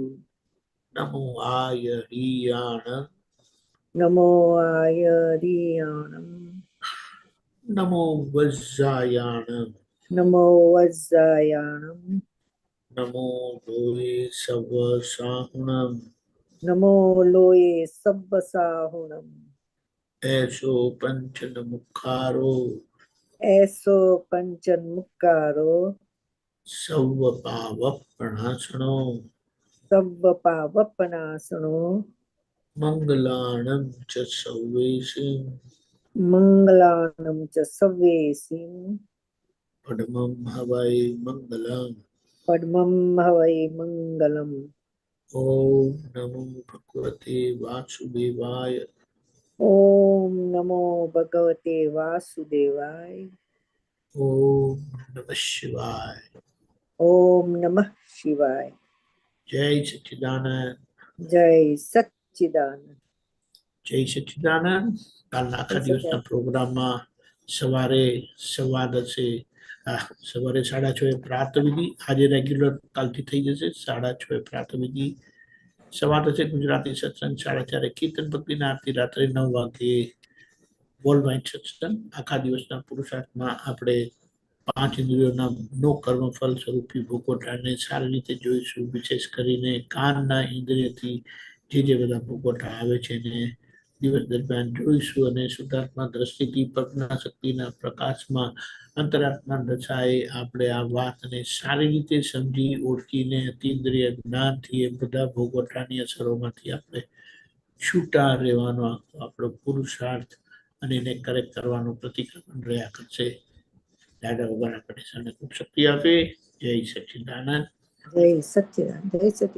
નમો આયરિયાણ, નમો આયરિયાણમ, નમો વજ્જાયાણ, નમો વજ્જાયાણમ, નમો લોહે સવ સાહુણમ, નમો લોયે સબ્બ સાહુણમ, એસો પંચન મુખારો, એસો પંચન મુક્કારો, સૌ પાવપણાસણો, સબ્બ પાવપનાસણો, મંગલાણમ ચ સૌવેશી, મંગલાનમ ચ સવ્યેસીમ, પડમમ હવાય મંગલમ. પડમમ હવૈ મંગલમ. ઓમ નમો ભગવતે વાસુદેવાય, ઓમ નમો ભગવતે વાસુદેવાય, ઓમ નમઃ શિવાય. ઓમ નમઃ શિવાય. જય સચ્ચિદાનંદ. જય સચ્ચિદાનંદ. જય સચ્ચિદાનંદ. કાલના આખા દિવસના પ્રોગ્રામમાં સવારે 10:15 સવારે 6:30 પ્રાતઃવિધિ. આજે રેગ્યુલર કાલથી થઈ જશે. 6:30 પ્રાતઃવિધિ. સવાર થશે ગુજરાતી સત્સંગ. 4:30 કીર્તન ભક્તિના આરતી. રાત્રે 9 વાગે વર્લ્ડ વાઇડ સત્સંગ. આખા દિવસના પુરુષાર્થમાં આપણે પાંચ ઇન્દ્રિયોના નો કર્મફળ સ્વરૂપી ભોગવટાને સારી રીતે જોઈશું. વિશેષ કરીને કાનના ઇન્દ્રિયથી જે બધા ભોગવટા આવે છે એને દિવસ દરમિયાન જોઈશું અને શુદ્ધાત્મા દ્રષ્ટિથી પ્રજ્ઞા શક્તિના પ્રકાશમાં અંતરાત્મા દશાએ આપણે આ વાતને સારી રીતે સમજી ઓળખીને અતિન્દ્રિય જ્ઞાનથી એ બધા ભોગવટાની અસરોમાંથી આપણે છૂટા રહેવાનો આપણો પુરુષાર્થ અને એને કરેક્ટ કરવાનું પ્રતિક્રમણ રહ્યા કરશે. દાદા ભગવાન આપણે સૌને ખૂબ શક્તિ આપે. જય સચ્ચિદાનંદ. જય સચ્ચિદાનંદ, જય સચ્ચિદાનંદ.